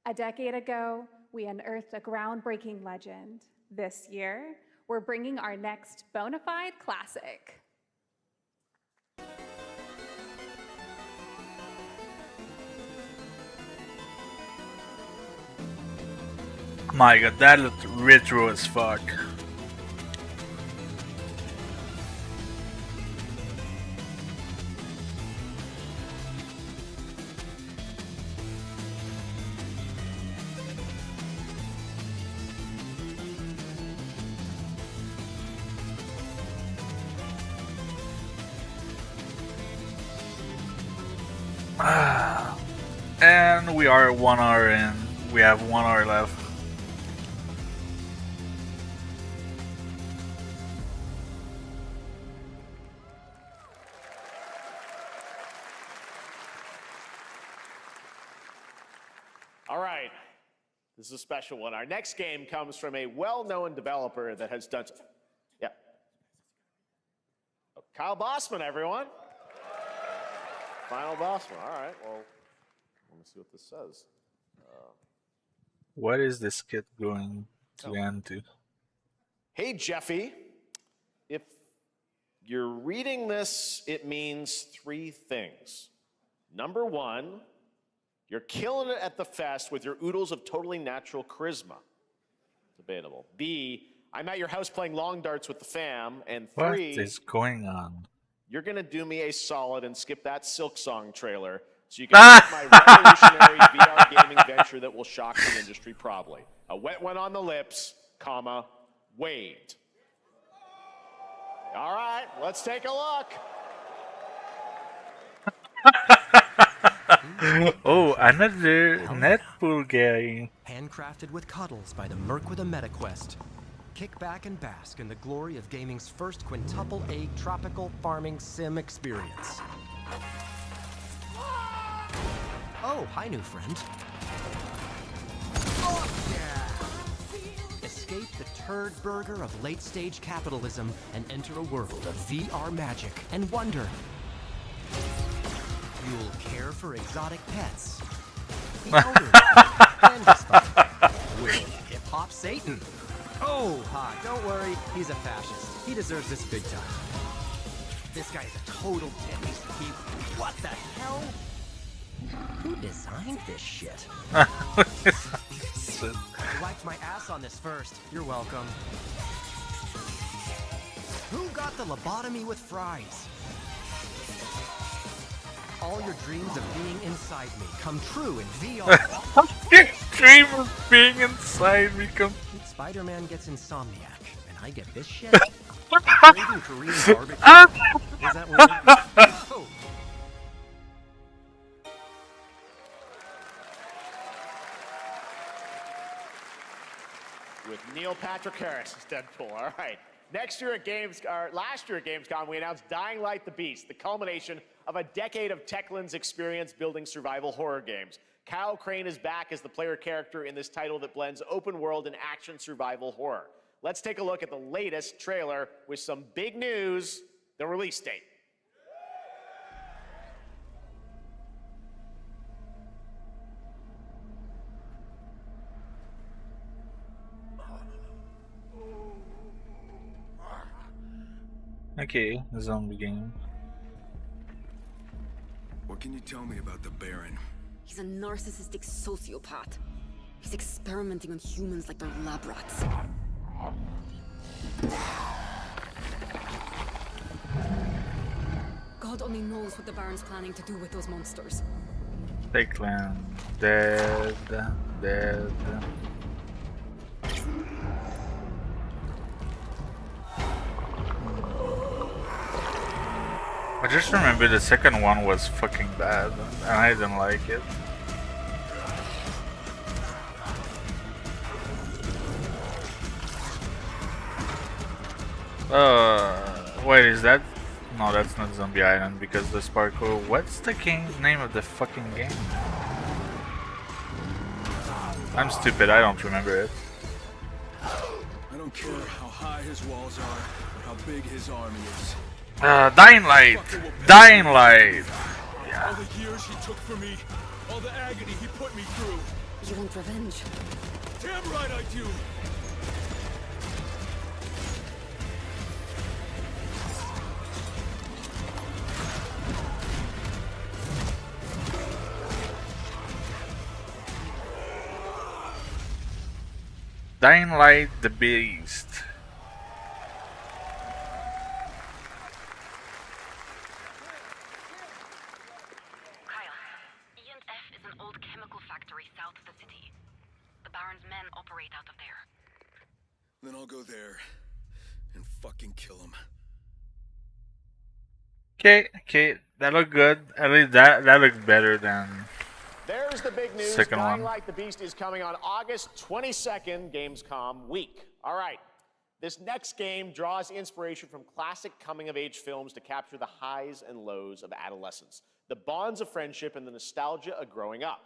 A decade ago, we unearthed a groundbreaking legend. This year, we're bringing our next bona fide classic. My god, that looked retro as fuck. And we are 1 hour in. We have 1 hour left. All right, this is a special one. Our next game comes from a well-known developer that has done. Yeah. Oh, Kyle Bossman, everyone. Final Bossman. All right. Well, let me see what this says. What is this kid going to end to? Hey, Jeffy. If you're reading this, it means 3 things. Number 1. You're killing it at the fest with your oodles of totally natural charisma. Debatable. B, I'm at your house playing long darts with the fam. And 3, What is going on? you're going to do me a solid and skip that Silk Song trailer so you can see my revolutionary VR gaming venture that will shock the industry probably. A wet one on the lips, comma, waved. All right, let's take a look. Oh, another Netpool game. Handcrafted with cuddles by the Merc with a MetaQuest. Kick back and bask in the glory of gaming's first quintuple A tropical farming sim experience. Oh, hi, new friend. Oh, yeah. Escape the turd burger of late-stage capitalism and enter a world of VR magic and wonder. You'll care for exotic pets. The elderly and despite with hip-hop Satan. Oh, don't worry, he's a fascist. He deserves this big time. This guy's a total dick. What the hell? Who designed this shit? I wiped my ass on this first. You're welcome. Who got the lobotomy with fries? All your dreams of being inside me come true in VR. Your dream of being inside me come. Spider-Man gets insomniac, and I get this shit. Craving Korean barbecue. Is that weird? Oh. With Neil Patrick Harris as Deadpool. All right. Last year at Gamescom, we announced Dying Light: The Beast, the culmination of a decade of Techland's experience building survival horror games. Kyle Crane is back as the player character in this title that blends open world and action survival horror. Let's take a look at the latest trailer with some big news, the release date. Okay, a zombie game. What can you tell me about the Baron? He's a narcissistic sociopath. He's experimenting on humans like they're lab rats. God only knows what the Baron's planning to do with those monsters. Techland, dead. I just remember the second one was fucking bad, and I didn't like it. Wait, is that? No, that's not Zombie Island because the Sparkle. What's the name of the fucking game? I'm stupid, I don't remember it. I don't care how high his walls are or how big his army is. Dying Light! Dying Light! Yeah. All the years he took for me, all the agony he put me through. You want revenge? Damn right I do! Dying Light: The Beast. Then I'll go there and fucking kill him. Okay, that looked good. At least that looked better than There's the big news. second Dying one. Light: The Beast is coming on August 22nd, Gamescom week. All right. This next game draws inspiration from classic coming-of-age films to capture the highs and lows of adolescence, the bonds of friendship, and the nostalgia of growing up.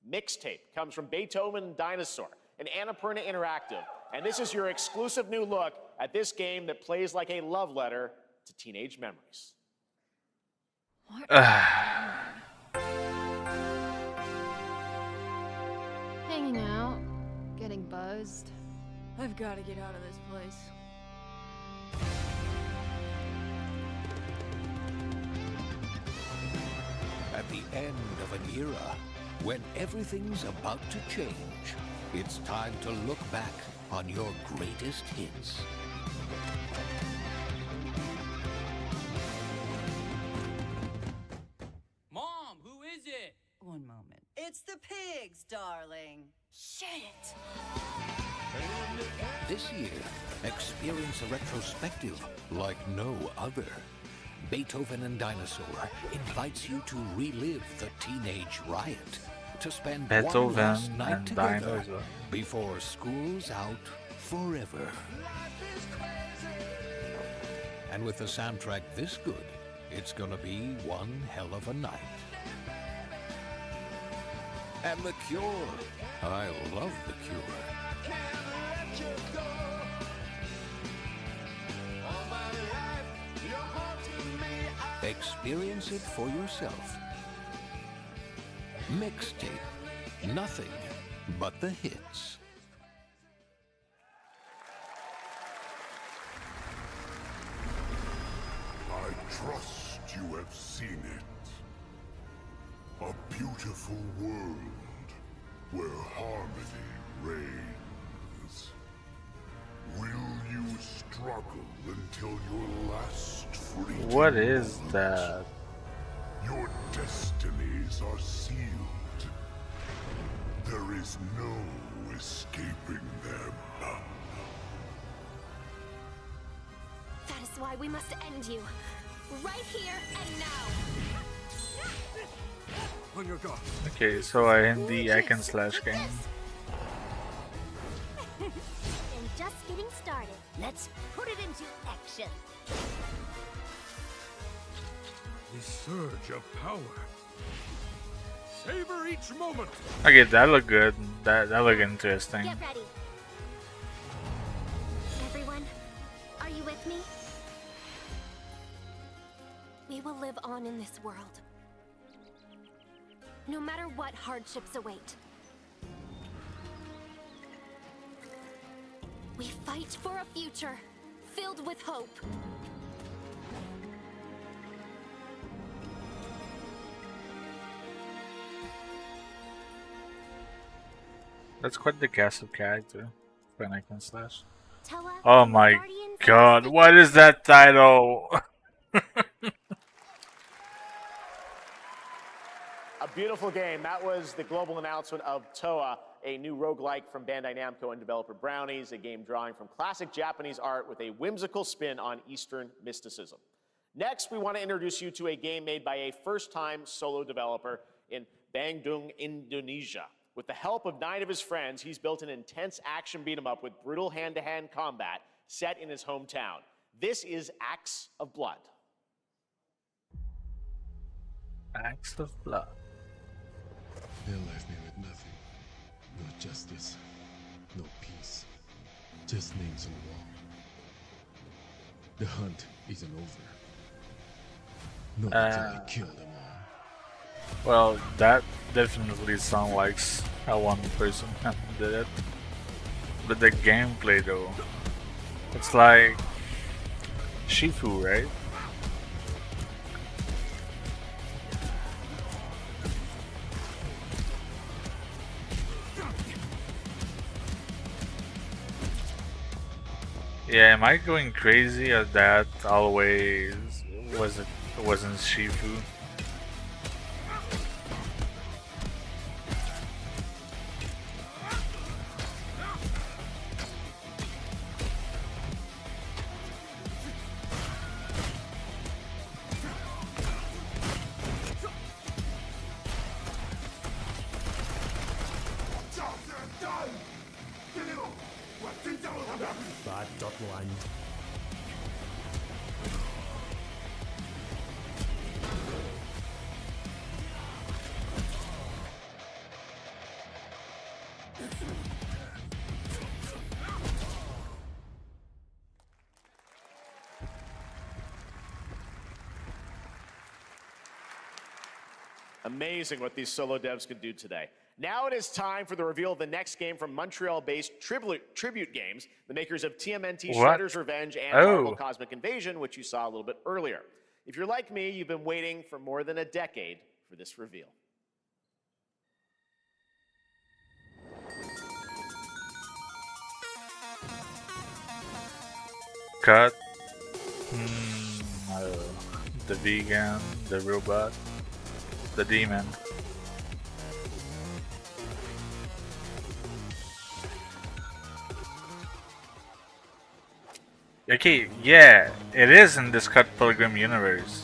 Mixtape comes from Beethoven and Dinosaur, and Annapurna Interactive. And this is your exclusive new look at this game that plays like a love letter to teenage memories. Hanging out, getting buzzed. I've got to get out of this place. At the end of an era, when everything's about to change, it's time to look back on your greatest hits. Mom, who is it? One moment. It's the pigs, darling. Shit! This year, experience a retrospective like no other. Beethoven and Dinosaur invites you to relive the teenage riot, to spend one Beethoven last night and together Dinosaur. before school's out forever. And with a soundtrack this good, it's gonna be one hell of a night. And The Cure. I love The Cure. Experience it for yourself. Mixtape. Nothing but the hits. I trust you have seen it. A beautiful world where harmony reigns. Will you struggle until your last freedom What is moment? that? Your destinies are sealed. There is no escaping them. That is why we must end you. Right here and now. On your guard. Okay, so I in the hack and slash game. And just getting started. Let's put it into action. The surge of power. Savor each moment. Okay, that looked good. That looked interesting. Get ready. Everyone, are you with me? We will live on in this world. No matter what hardships await. We fight for a future filled with hope. That's quite the cast of character for an hack and slash. Toa, Oh my Guardians of god, the what is that title? A beautiful game. That was the global announcement of Toa, a new roguelike from Bandai Namco and developer Brownies, a game drawing from classic Japanese art with a whimsical spin on Eastern mysticism. Next, we want to introduce you to a game made by a first-time solo developer in Bandung, Indonesia. With the help of 9 of his friends, he's built an intense action beat-em-up with brutal hand-to-hand combat set in his hometown. This is Acts of Blood. Acts of Blood. They left me with nothing. No justice. No peace. Just names on the wall. The hunt isn't over. Not until I kill them all. Well, that definitely sounds like how one person did it. But the gameplay though, it's like Shifu, right? Yeah, am I going crazy at that always wasn't Shifu? Bad.1. Amazing what these solo devs can do today. Now it is time for the reveal of the next game from Montreal-based Tribute Games, the makers of TMNT What? Shredder's Revenge and Oh. Marvel Cosmic Invasion, which you saw a little bit earlier. If you're like me, you've been waiting for more than a decade for this reveal. Cut. The vegan, the robot, the demon. Okay, yeah, it is in this Cut Pilgrim universe.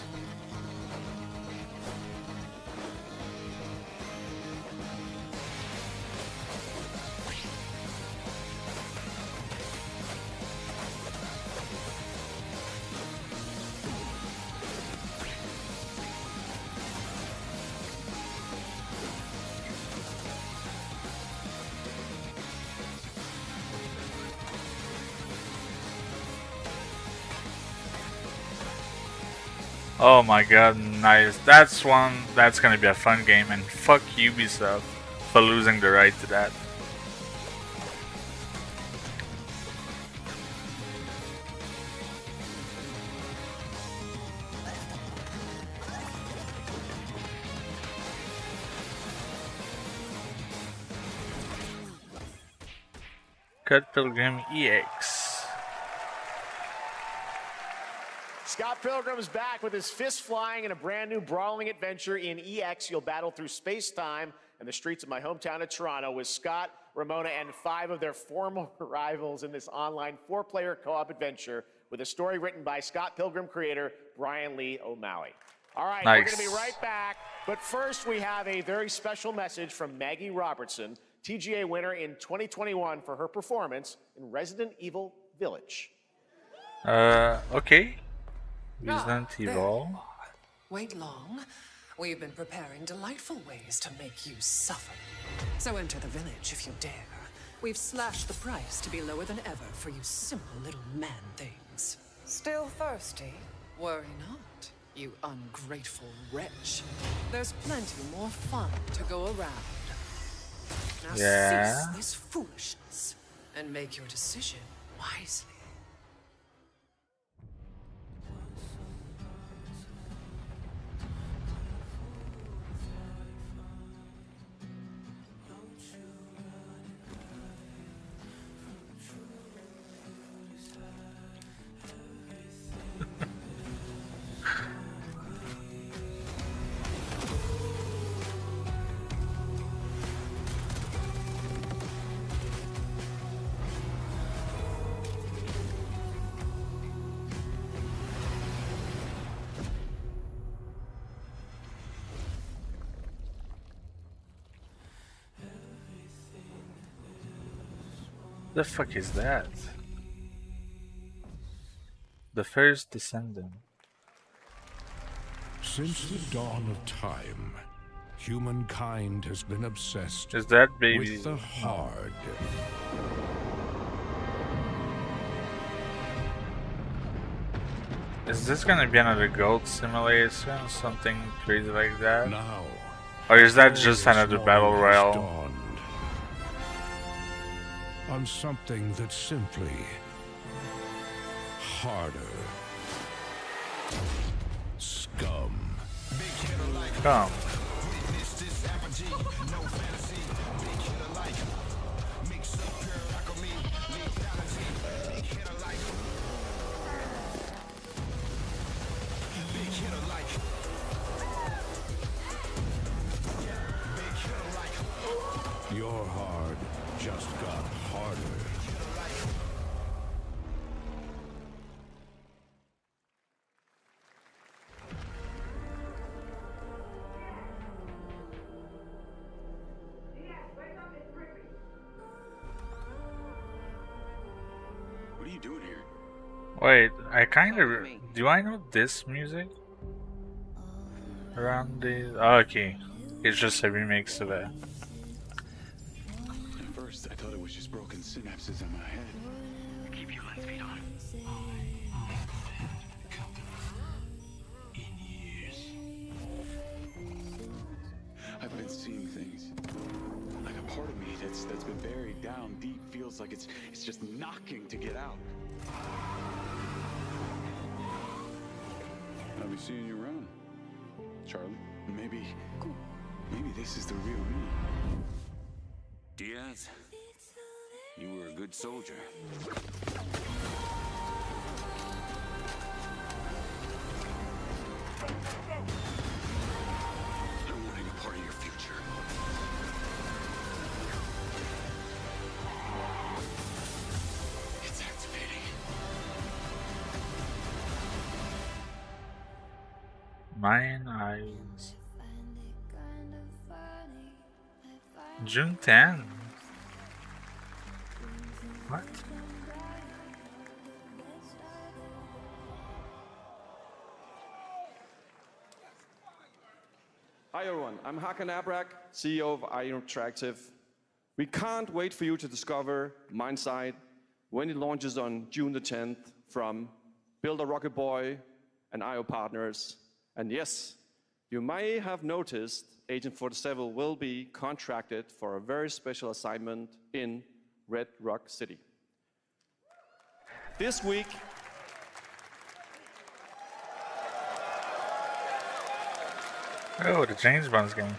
Oh my god, nice. That's gonna be a fun game, and fuck Ubisoft for losing the right to that. Cut Pilgrim EX. Scott Pilgrim is back with his fist flying in a brand new brawling adventure in EX. You'll battle through space-time and the streets of my hometown of Toronto with Scott, Ramona, and 5 of their former rivals in this online 4-player co-op adventure with a story written by Scott Pilgrim creator Brian Lee O'Malley. All right, nice. We're going to be right back. But first, we have a very special message from Maggie Robertson, TGA winner in 2021 for her performance in Resident Evil Village. Okay. Resident Evil. Wait long. We've been preparing delightful ways to make you suffer. So enter the village if you dare. We've slashed the price to be lower than ever for you simple little man things. Still thirsty? Worry not, you ungrateful wretch. There's plenty more fun to go around. Now cease this foolishness and make your decision wisely. The fuck is that? The first descendant. Since the dawn of time, humankind has been obsessed Is that baby? with the hard. Is this gonna be another gold simulation? Something crazy like that? Now, or is that just another battle royale? On something that's simply harder. Scum. Scum. Your hard just got harder. What are you doing here? Wait, I kind of... Do I know this music? Around the... Oh, okay. It's just a remix of it. At first, I thought it was just broken synapses in my head. Keep your lens feed on. I've been seeing things. Like a part of me that's been buried down deep feels like it's just knocking to get out. I'll be seeing you around, Charlie. Maybe this is the real me. Diaz, you were a good soldier. I'm wanting a part of your future. It's activating. Mine Eyes. June 10. What? Hi everyone, I'm Hakan Abrak, CEO of IO Interactive. We can't wait for you to discover Mindside when it launches on June the 10th from Builder Rocket Boy and IO partners And yes, you may have noticed Agent 47 will be contracted for a very special assignment in Red Rock City. This week, oh, the James Bond's game.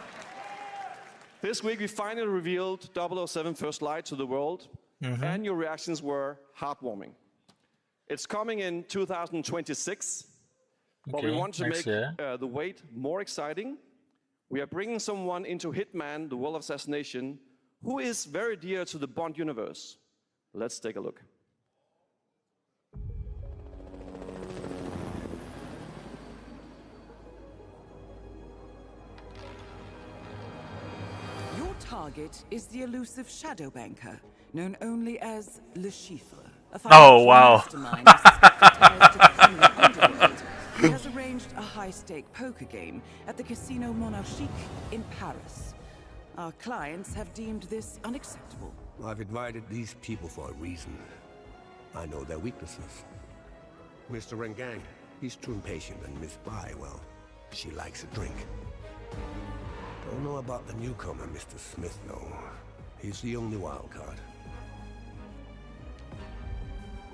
This week we finally revealed 007 First Light to the world, and your reactions were heartwarming. It's coming in 2026, but we want to make the wait more exciting. We are bringing someone into Hitman, the World of Assassination, who is very dear to the Bond universe. Let's take a look. Your target is the elusive shadow banker, known only as Le Chiffre. Oh, wow. He has arranged a high-stake poker game at the Casino Monarchique in Paris. Our clients have deemed this unacceptable. I've invited these people for a reason. I know their weaknesses. Mr. Rengang, he's too impatient, and Miss Bai, well, she likes a drink. Don't know about the newcomer, Mr. Smith, though. He's the only wild card.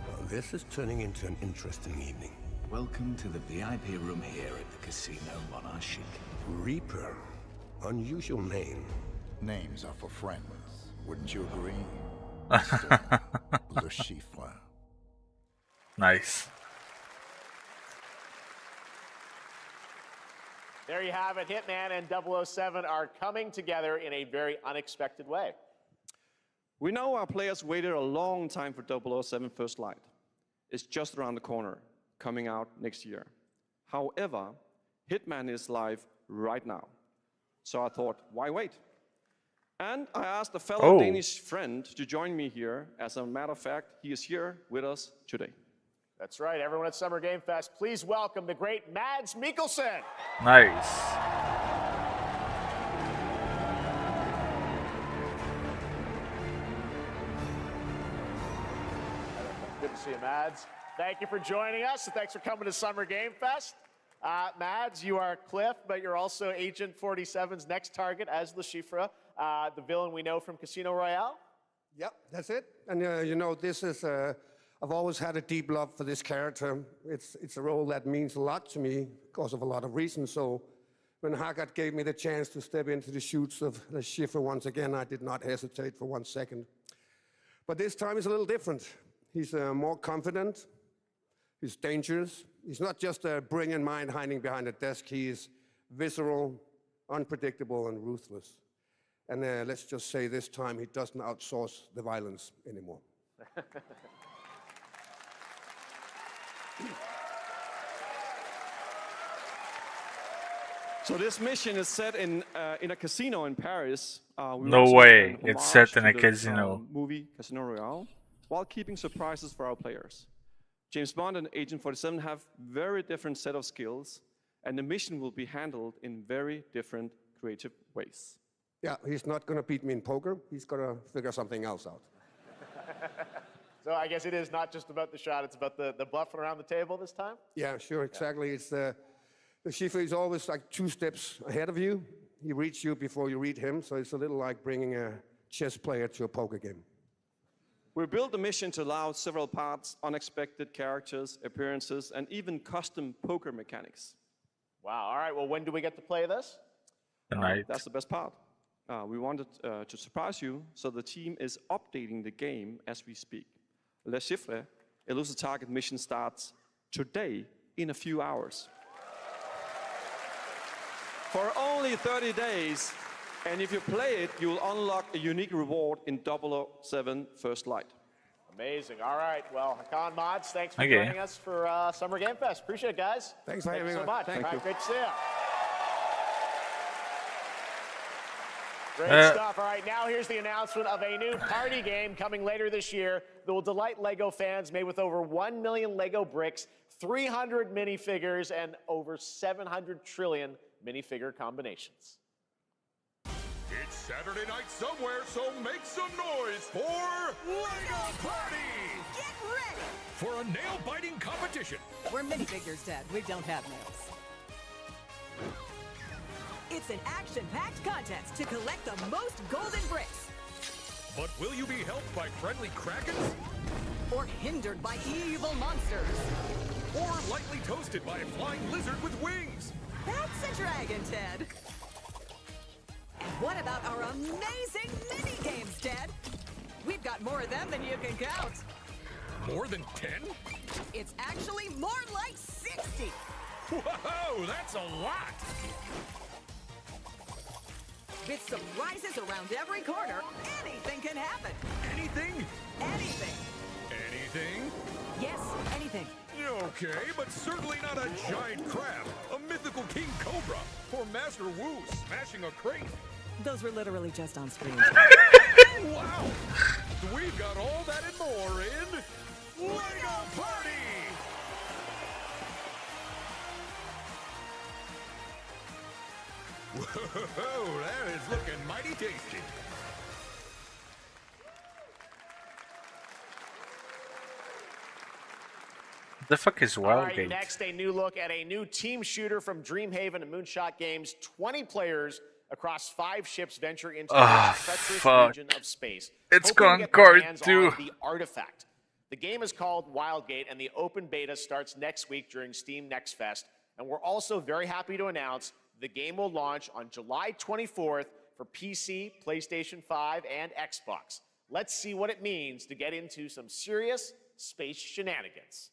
Well, this is turning into an interesting evening. Welcome to the VIP room here at the Casino Monarchique. Reaper. Unusual name. Names are for friends. Wouldn't you agree? Mr. Le Chiffre. Nice. There you have it. Hitman and 007 are coming together in a very unexpected way. We know our players waited a long time for 007 First Light. It's just around the corner, coming out next year. However, Hitman is live right now. So I thought, why wait? And I asked a fellow Danish friend to join me here. As a matter of fact, he is here with us today. That's right, everyone at Summer Game Fest, please welcome the great Mads Mikkelsen. Nice. Good to see you, Mads. Thank you for joining us, and thanks for coming to Summer Game Fest. Mads, you are Cliff, but you're also Agent 47's next target as Le Chiffre, the villain we know from Casino Royale. Yep, that's it. And you know, this is, I've always had a deep love for this character. It's a role that means a lot to me because of a lot of reasons. So when Haggard gave me the chance to step into the shoes of Le Chiffre once again, I did not hesitate for 1 second. But this time is a little different. He's more confident. He's dangerous. He's not just a brilliant mind hiding behind a desk. He is visceral, unpredictable, and ruthless. And let's just say this time he doesn't outsource the violence anymore. So this mission is set in a casino in Paris. No way, it's set in a casino. Movie Casino Royale, while keeping surprises for our players. James Bond and Agent 47 have very different set of skills, and the mission will be handled in very different creative ways. Yeah, he's not going to beat me in poker. He's going to figure something else out. So I guess it is not just about the shot, it's about the bluffing around the table this time? Yeah, sure, exactly. It's the Chiffre is always like 2 steps ahead of you. He reads you before you read him, so it's a little like bringing a chess player to a poker game. We built the mission to allow several parts, unexpected characters, appearances, and even custom poker mechanics. Wow, all right, well, when do we get to play this? Tonight. That's the best part. We wanted to surprise you, so the team is updating the game as we speak. Le Chiffre, Elusive Target mission starts today in a few hours. For only 30 days, and if you play it, you will unlock a unique reward in 007 First Light. Amazing. All right. Well, Hakan, Mods, thanks for joining us for Summer Game Fest. Appreciate it, guys. Thanks for having me. us. So much. Thank you. Great to see you. Great stuff. All right, now here's the announcement of a new party game coming later this year that will delight LEGO fans, made with over 1 million LEGO bricks, 300 minifigures, and over 700 trillion minifigure combinations. It's Saturday night somewhere, so make some noise for LEGO Party! Get ready For a nail-biting competition. We're minifigures, Dad. We don't have nails. It's an action-packed contest to collect the most golden bricks. But will you be helped by friendly krakens? Or hindered by evil monsters. Or lightly toasted by a flying lizard with wings? That's a dragon, Ted. And what about our amazing mini-games, Ted? We've got more of them than you can count. More than 10? It's actually more like 60. Whoa, that's a lot! With surprises around every corner, anything can happen. Anything? Anything. Anything? Yes, anything. Okay, but certainly not a giant crab, a mythical king cobra, or Master Wu smashing a crate. Those were literally just on screen. Wow! We've got all that and more in LEGO Party! Whoa, that is looking mighty tasty. The fuck is All Wildgate? right, next, a new look at a new team shooter from Dreamhaven and Moonshot Games. 20 players across 5 ships venture into the treacherous region of space. It's hoping to gone get their card hands too. on the artifact. The game is called Wildgate, and the open beta starts next week during Steam Next Fest. And we're also very happy to announce the game will launch on July 24th for PC, PlayStation 5, and Xbox. Let's see what it means to get into some serious space shenanigans.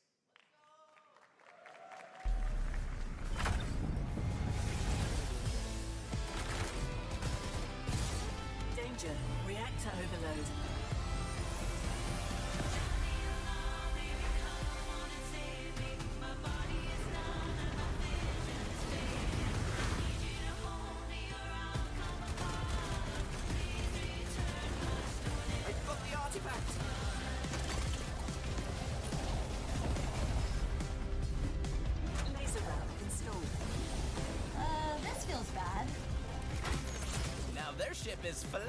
Danger. Reactor overload. I've got the artifact. Laser round installed. This feels bad. Now their ship is flying.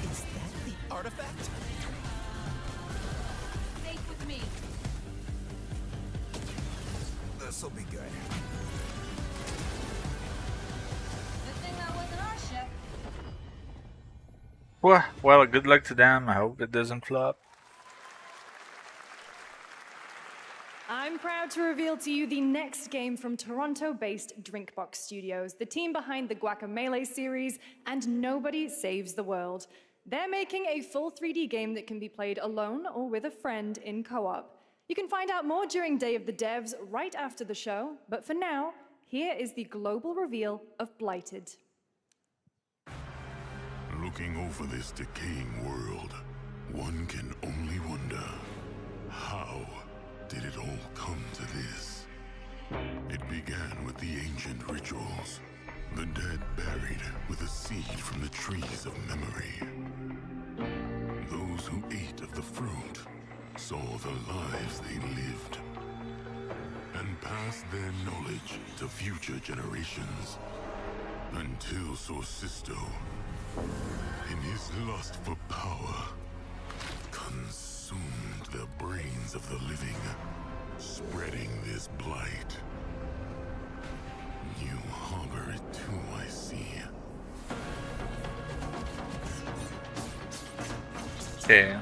Is that the artifact? Safe with me. This'll be good. Good thing that wasn't our ship. Well, good luck to them. I hope it doesn't flop. I'm proud to reveal to you the next game from Toronto-based Drinkbox Studios, the team behind the Guacamelee series and Nobody Saves the World. They're making a full 3D game that can be played alone or with a friend in co-op. You can find out more during Day of the Devs right after the show, but for now, here is the global reveal of Blighted. Looking over this decaying world, one can only wonder, how did it all come to this? It began with the ancient rituals, the dead buried with a seed from the trees of memory. Those who ate of the fruit saw the lives they lived and passed their knowledge to future generations until Sorcisto, in his lust for power, consumed the brains of the living, spreading this blight. You harbor it too, I see. Okay.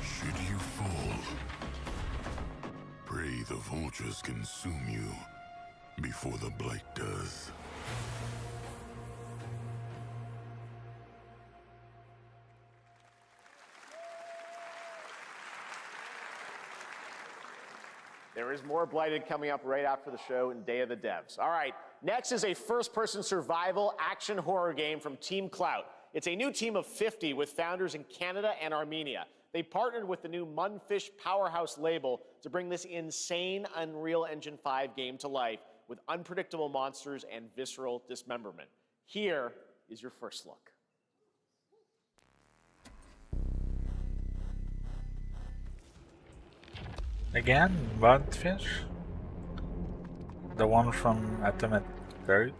Should you fall, pray the vultures consume you before the blight does. There is more Blighted coming up right after the show in Day of the Devs. All right, next is a first-person survival action horror game from Team Clout. It's a new team of 50 with founders in Canada and Armenia. They partnered with the new Munfish Powerhouse label to bring this insane Unreal Engine 5 game to life with unpredictable monsters and visceral dismemberment. Here is your first look. Again, Mudfish? The one from Atomic Bird?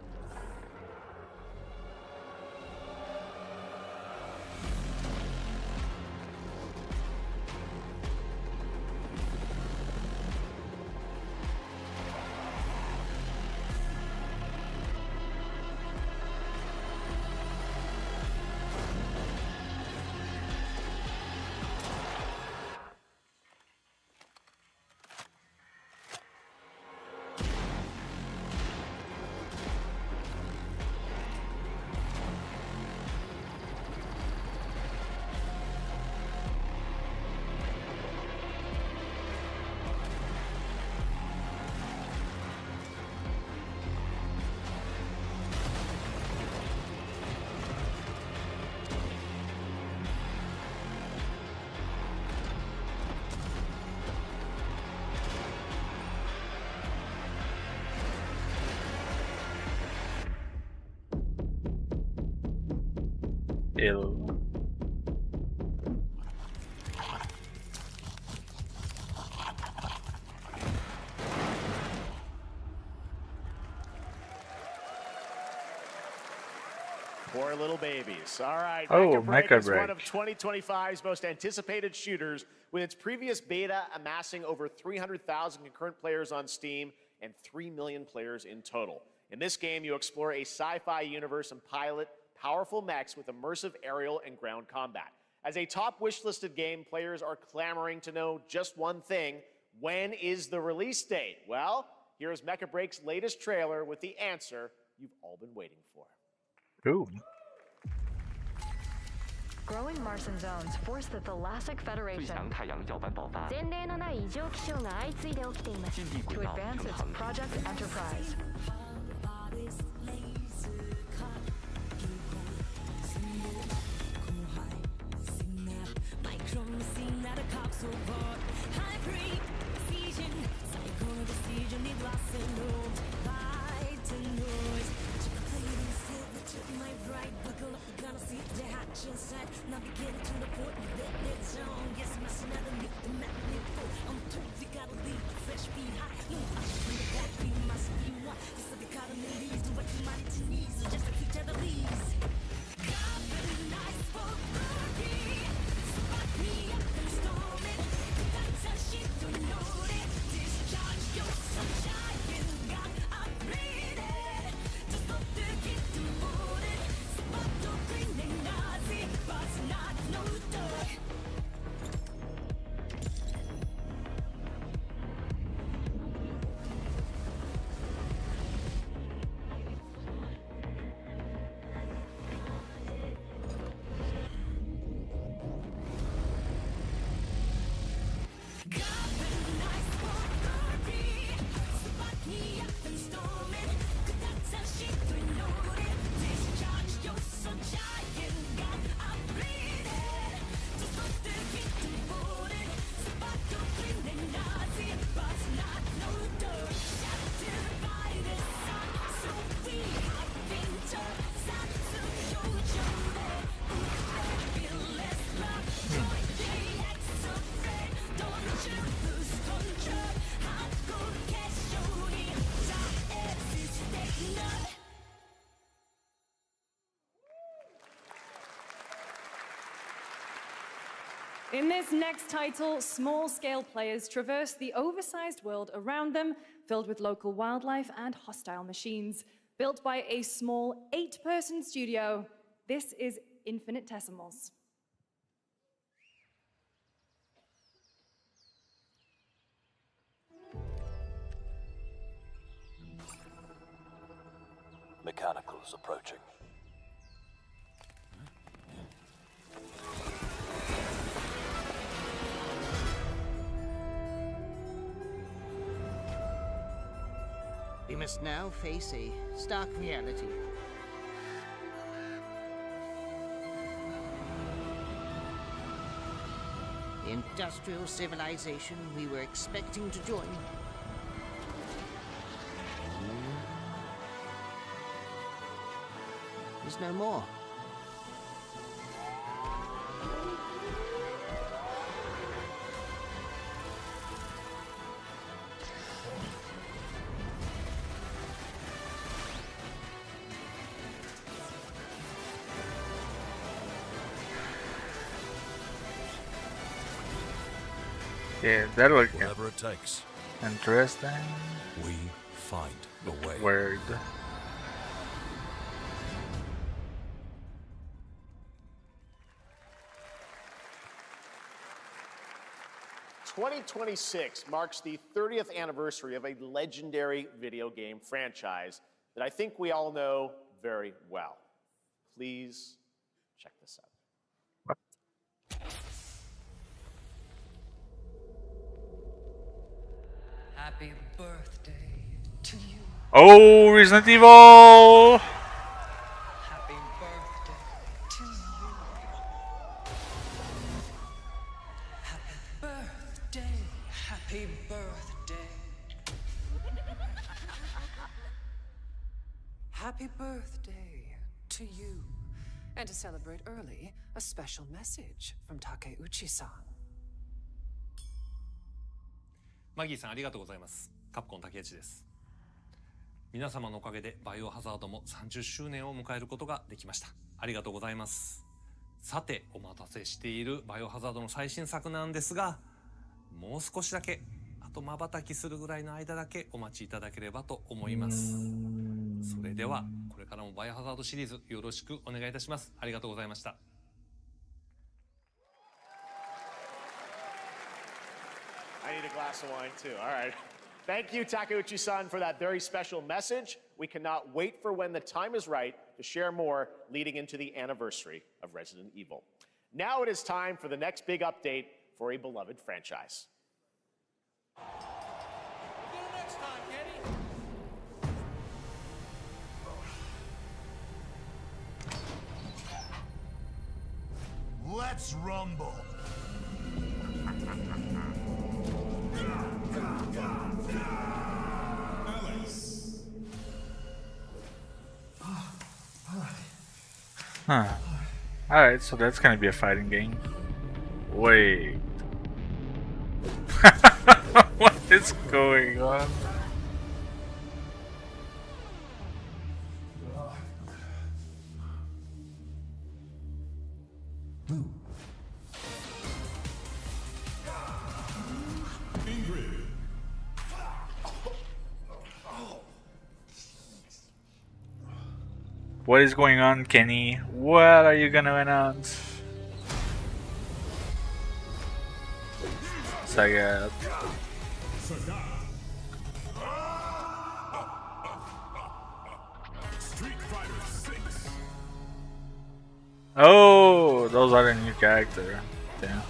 Ill. Poor little babies. All right, Oh, Mecha Break Mecha is one Break. of 2025's most anticipated shooters, with its previous beta amassing over 300,000 concurrent players on Steam and 3 million players in total. In this game, you explore a sci-fi universe and pilot powerful mechs with immersive aerial and ground combat. As a top wishlisted game, players are clamoring to know just one thing: when is the release date? Well, here's Mecha Break's latest trailer with the answer you've all been waiting for. Ooh. Growing Martian zones force the Thalassic Federation to advance its Project Enterprise. In this next title, small-scale players traverse the oversized world around them, filled with local wildlife and hostile machines. Built by a small 8-person studio, this is Infinitesimals. Mechanicals approaching. We must now face a stark reality. The industrial civilization we were expecting to join is no more. Yeah, that looks Whatever it takes. interesting. We find a way. Word. "2026 marks the 30th anniversary of a legendary video game franchise that I think we all know very well. Please check this out. Happy birthday to you. Oh, Resident Evil! Happy birthday to you. Happy birthday. Happy birthday. Happy birthday to you. And to celebrate early, a special message from Takeuchi-san. マギーさんありがとうございます。カプコン竹内です。皆様のおかげでバイオハザードも30周年を迎えることができました。ありがとうございます。さてお待たせしているバイオハザードの最新作なんですが、もう少しだけ、あと瞬きするぐらいの間だけお待ちいただければと思います。それではこれからもバイオハザードシリーズよろしくお願いいたします。ありがとうございました。I need a glass of wine too. All right. Thank you, Takeuchi-san, for that very special message. We cannot wait for when the time is right to share more leading into the anniversary of Resident Evil. Now it is time for the next big update for a beloved franchise. Let's rumble. Huh. Alright, so that's gonna be a fighting game. Wait. What is going on? What is going on, Kenny? What are you gonna announce? Sagat. Oh, those are the new character. Damn.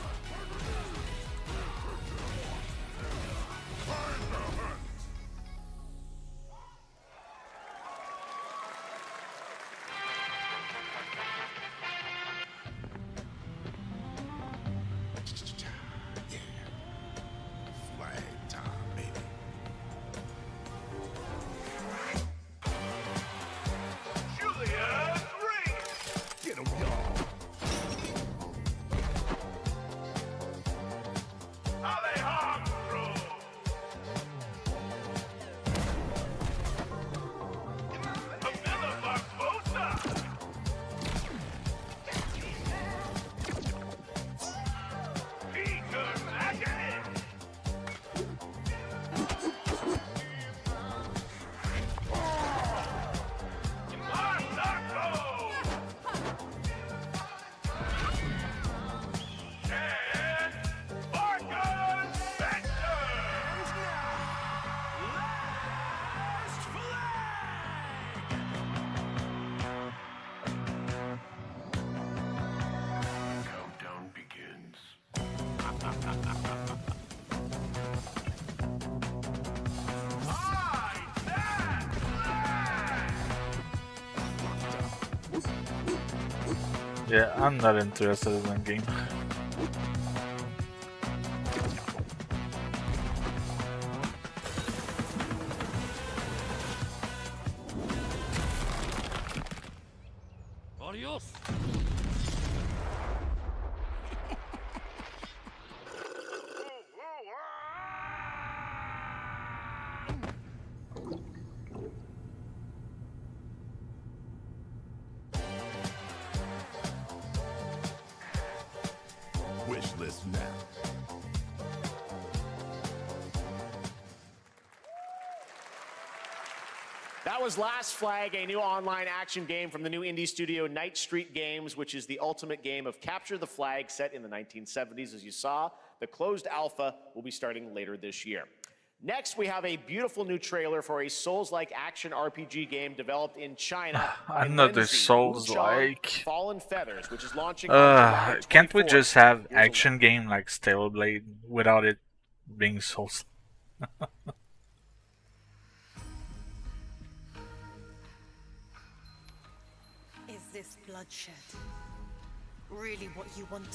Yeah, I'm not interested in that game. Adios. Wish list now. That was Last Flag, a new online action game from the new indie studio Night Street Games, which is the ultimate game of capture the flag set in the 1970s. As you saw, the closed alpha will be starting later this year. Next, we have a beautiful new trailer for a Souls-like action RPG game developed in China. Another Souls-like. Fallen Feathers, which is launching on July 24th. Can't we just have action game like Stellar Blade without it being Souls? Is this bloodshed really what you wanted?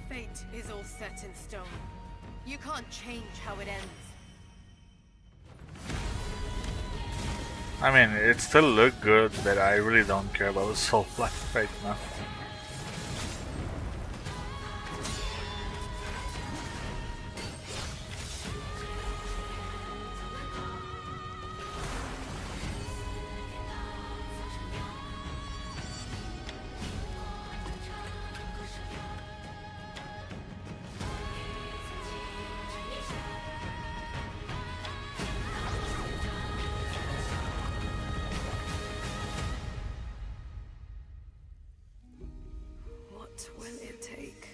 Fate is all set in stone. You can't change how it ends. I mean, it still look good, but I really don't care about Souls-like right now. What will it take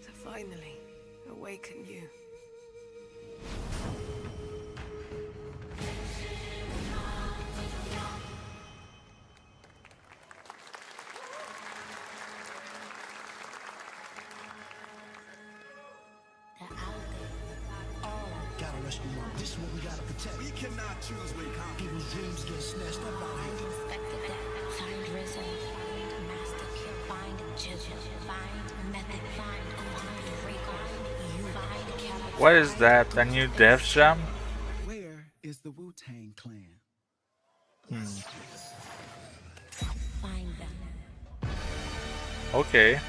to finally awaken you? Gotta rescue mom. This is what we gotta protect. We cannot choose when people's dreams get snatched up out here. Inspector Deck, find Rizzo, find Master Kill, find Jizzle, find Method, find Rico, you find California. What is that? A new Death Jam? Where is the Wu-Tang Clan? Find them. Okay.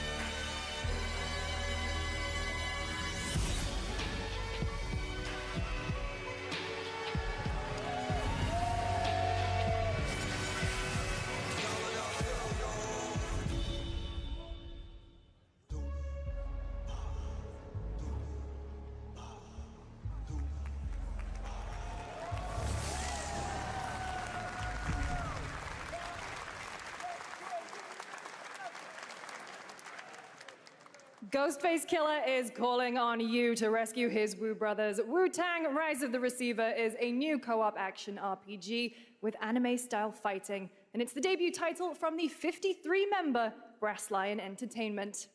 Ghostface Killer is calling on you to rescue his Wu brothers. Wu-Tang Rise of the Receiver is a new co-op action RPG with anime-style fighting, and it's the debut title from the 53-member Brass Lion Entertainment.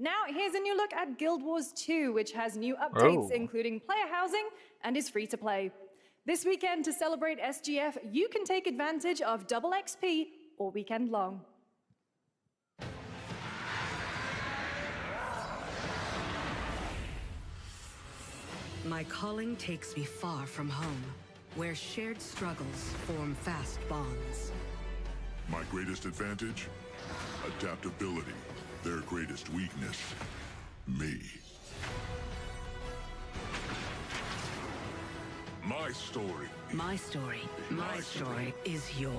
Now, here's a new look at Guild Wars 2, which has new updates, including player housing, and is free to play. This weekend, to celebrate SGF, you can take advantage of double XP all weekend long. My calling takes me far from home, where shared struggles form fast bonds. My greatest advantage? Adaptability. Their greatest weakness? Me. My story. My story is yours.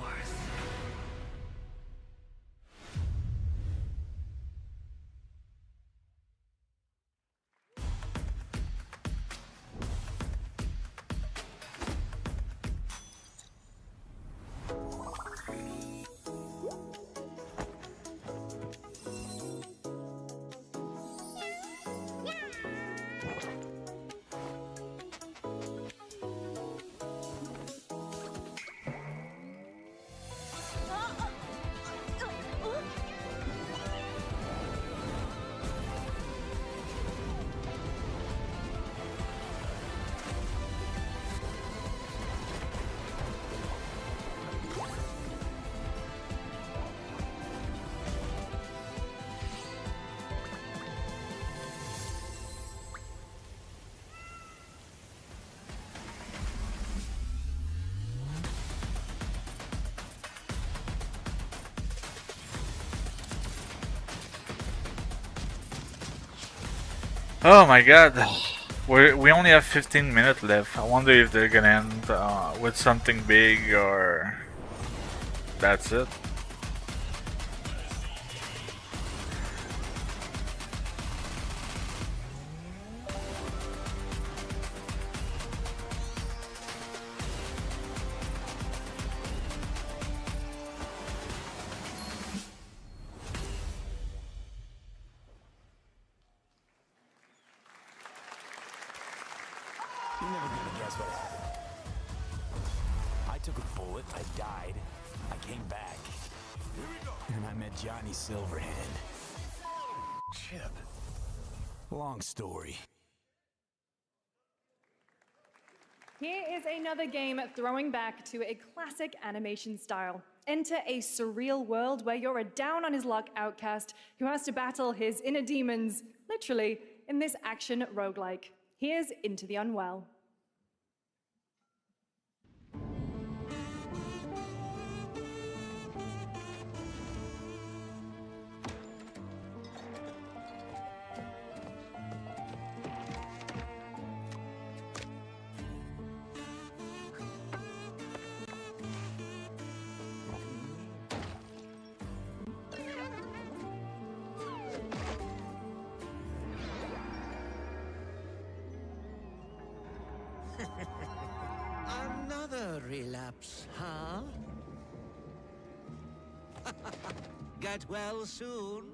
Oh my god, we only have 15 minutes left. I wonder if they're gonna end with something big or that's it. You're never gonna guess what happened. I took a bullet, I died, I came back. Here we go. And I met Johnny Silverhand. Chip. Long story. Here is another game throwing back to a classic animation style. Enter a surreal world where you're a down-on-his-luck outcast who has to battle his inner demons, literally, in this action roguelike. Here's Into the Unwell. Another relapse, huh? Get well soon.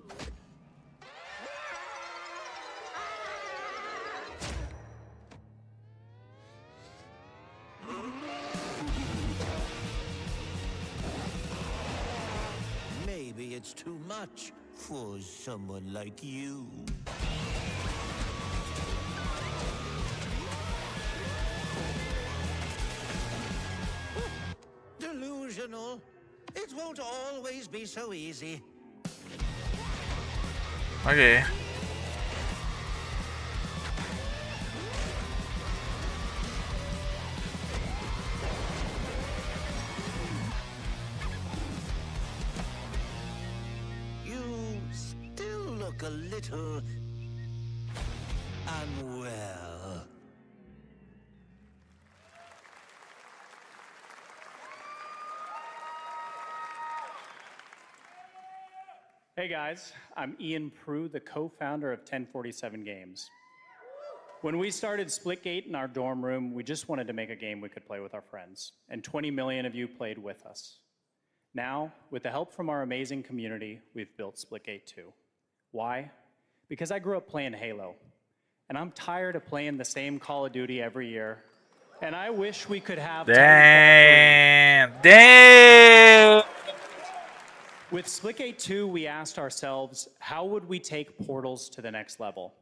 Maybe it's too much for someone like you. Delusional. It won't always be so easy. Okay. You still look a little unwell. Hey guys, I'm Ian Prue, the co-founder of 1047 Games. When we started Splitgate in our dorm room, we just wanted to make a game we could play with our friends, and 20 million of you played with us. Now, with the help from our amazing community, we've built Splitgate 2. Why? Because I grew up playing Halo, and I'm tired of playing the same Call of Duty every year, and I wish we could have Damn! With Splitgate 2, we asked ourselves, how would we take portals to the next level?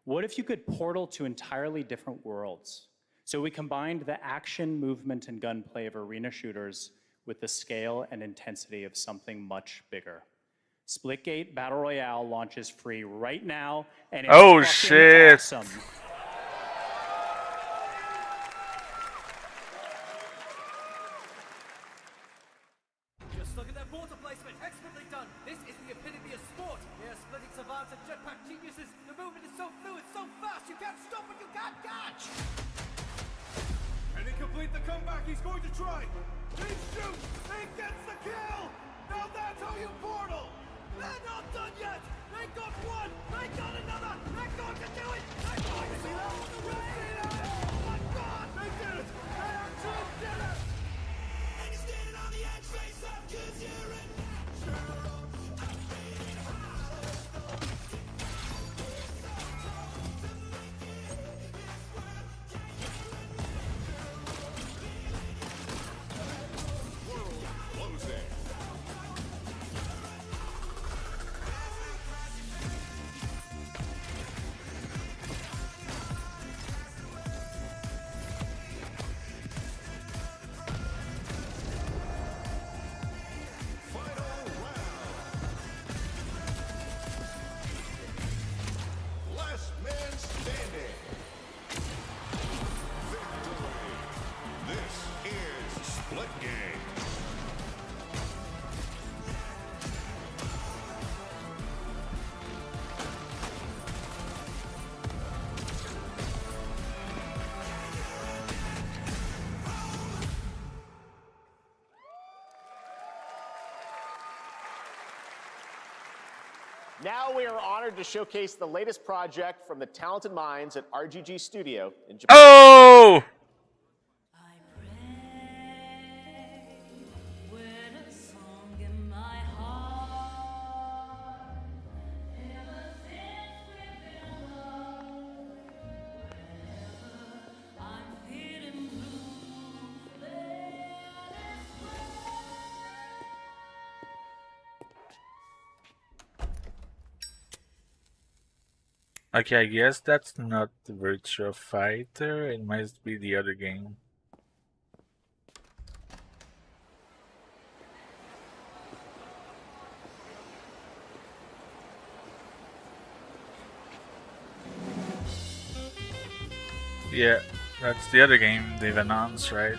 What if you could portal to entirely different worlds? So we combined the action, movement, and gunplay of arena shooters with the scale and intensity of something much bigger. Splitgate Battle Royale launches free right now, and it's oh fucking shit! Awesome. Just look at that water placement, expertly done. This is the epitome of sport. Here, splitting savants and jetpack geniuses. The movement is so fluid, so fast, you can't stop it, you can't catch. Can he complete the comeback? He's going to try. He shoots. He gets the kill. Now that's how you portal. They're not done yet. They got one. They got another. They're going to do it. They're going to see that on the rain. Oh my God! They did it. They actually did it. And you're standing on the edge, face up, 'cause you're in natural. Now we are honored to showcase the latest project from the talented minds at RGG Studio in Japan. Oh! Okay, I guess that's not the Virtua Fighter. It must be the other game. Yeah, that's the other game they've announced, right?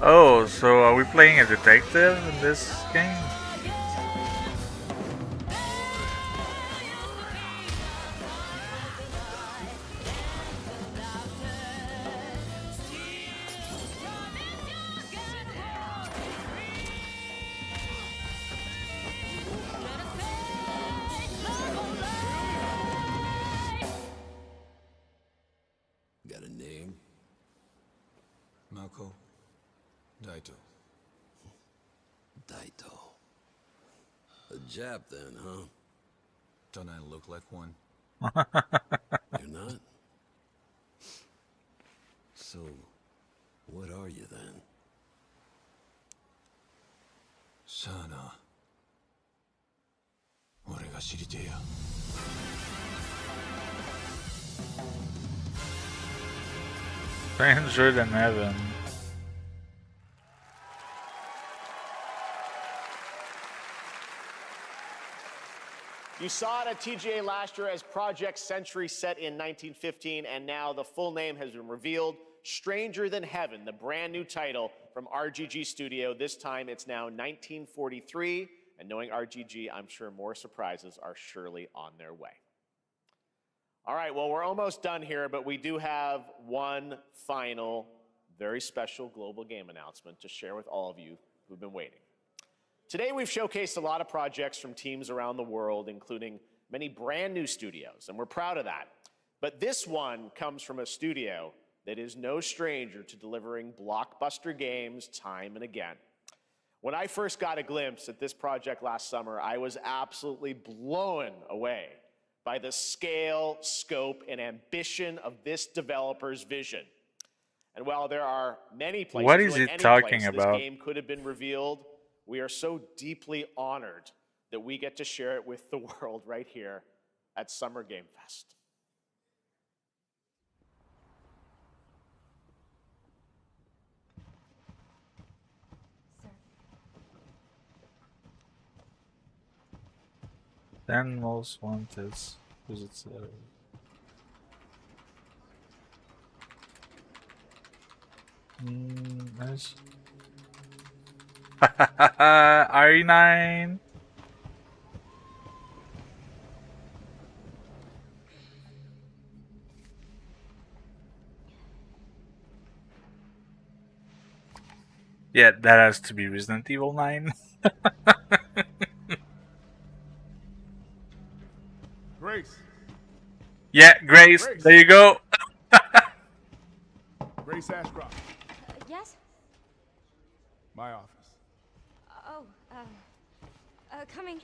Oh, so are we playing a detective in this game? Got a name? Mako. Daito. Daito. A Jap then, huh? Don't I look like one? You're not? So, what are you then? Sana. 俺が知りてえや。Stranger than heaven. You saw it at TGA last year as Project Century set in 1915, and now the full name has been revealed. Stranger Than Heaven, the brand new title from RGG Studio. This time it's now 1943, and knowing RGG, I'm sure more surprises are surely on their way. All right, well, we're almost done here, but we do have one final, very special global game announcement to share with all of you who've been waiting. Today, we've showcased a lot of projects from teams around the world, including many brand new studios, and we're proud of that. But this one comes from a studio that is no stranger to delivering blockbuster games time and again. When I first got a glimpse at this project last summer, I was absolutely blown away by the scale, scope, and ambition of this developer's vision. And while there are many places, What is really he any talking place about? this game could have been revealed, we are so deeply honored that we get to share it with the world right here at Summer Game Fest. Then most wanted. Visits. Nice. RE9. Yeah, that has to be Resident Evil 9. Grace. Yeah, Grace. There you go. Grace Ashcroft. Yes? My office. Oh, coming.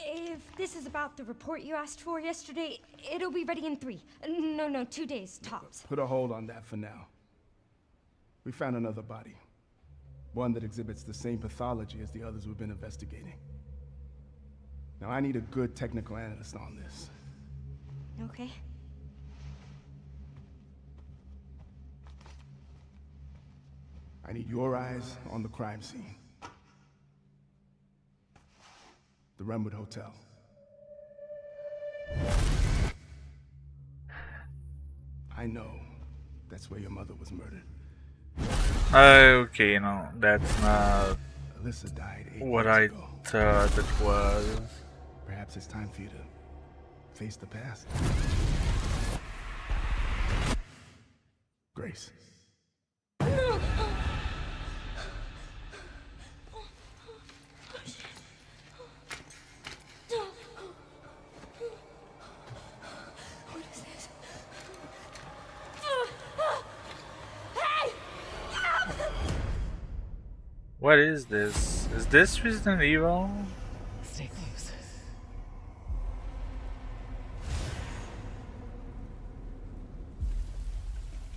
If this is about the report you asked for yesterday, it'll be ready in 3. No, 2 days, tops. Put a hold on that for now. We found another body. One that exhibits the same pathology as the others we've been investigating. Now, I need a good technical analyst on this. Okay. I need your eyes on the crime scene. The Renwood Hotel. I know that's where your mother was murdered. Okay, no, that's not Alyssa died 8 what years I ago. thought it was. Perhaps it's time for you to face the past. Grace. What is this? What is this? Is this Resident Evil? Stay close.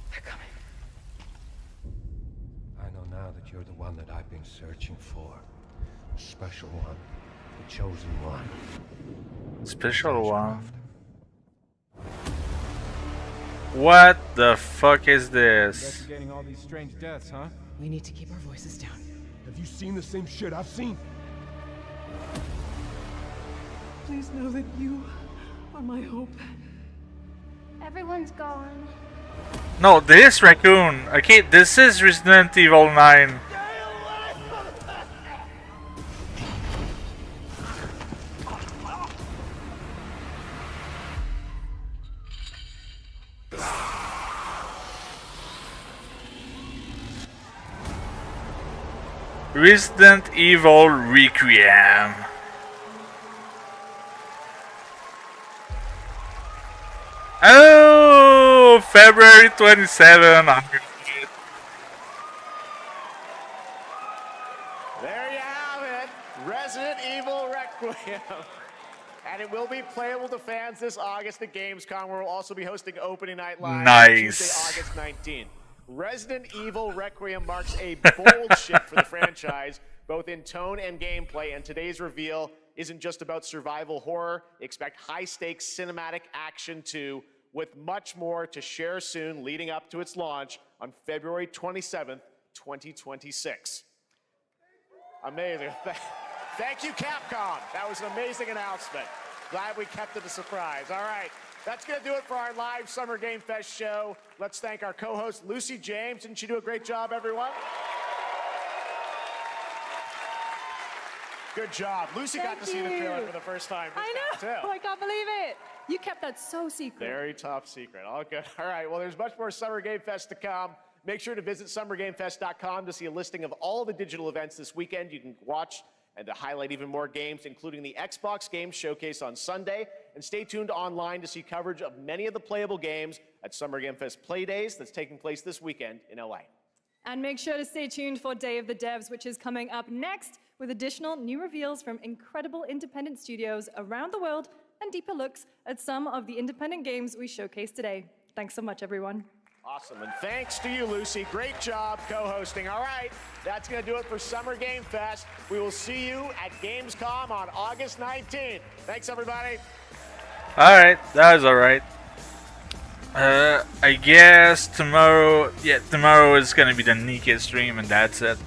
They're coming. I know now that you're the one that I've been searching for. The special one. The chosen one. Special one. What the fuck is this? Investigating all these strange deaths, huh? We need to keep our voices down. Have you seen the same shit I've seen? Please know that you are my hope. Everyone's gone. No, this raccoon. Okay, this is Resident Evil 9. Resident Evil Requiem. Oh, February 27. There you have it, Resident Evil Requiem. And it will be playable to fans this August at Gamescom, where we'll also be hosting opening night live Nice. Tuesday, August 19th. Resident Evil Requiem marks a bold shift for the franchise, both in tone and gameplay, and today's reveal isn't just about survival horror. Expect high-stakes cinematic action too, with much more to share soon leading up to its launch on February 27th, 2026. Amazing. Thank you, Capcom. That was an amazing announcement. Glad we kept it a surprise. All right, that's going to do it for our live Summer Game Fest show. Let's thank our co-host, Lucy James. Didn't she do a great job, everyone? Good job. Lucy got to see the trailer for the first time. I know. Too. I can't believe it. You kept that so secret. Very top secret. All good. All right. Well, there's much more Summer Game Fest to come. Make sure to visit summergamefest.com to see a listing of all the digital events this weekend. You can watch and to highlight even more games, including the Xbox Games Showcase on Sunday. And stay tuned online to see coverage of many of the playable games at Summer Game Fest Play Days that's taking place this weekend in LA. And make sure to stay tuned for Day of the Devs, which is coming up next with additional new reveals from incredible independent studios around the world and deeper looks at some of the independent games we showcased today. Thanks so much, everyone. Awesome, and thanks to you, Lucy. Great job co-hosting. All right, that's going to do it for Summer Game Fest. We will see you at Gamescom on August 19th. Thanks, everybody. All right, that was all right. I guess tomorrow, tomorrow is gonna be the Nika stream, and that's it.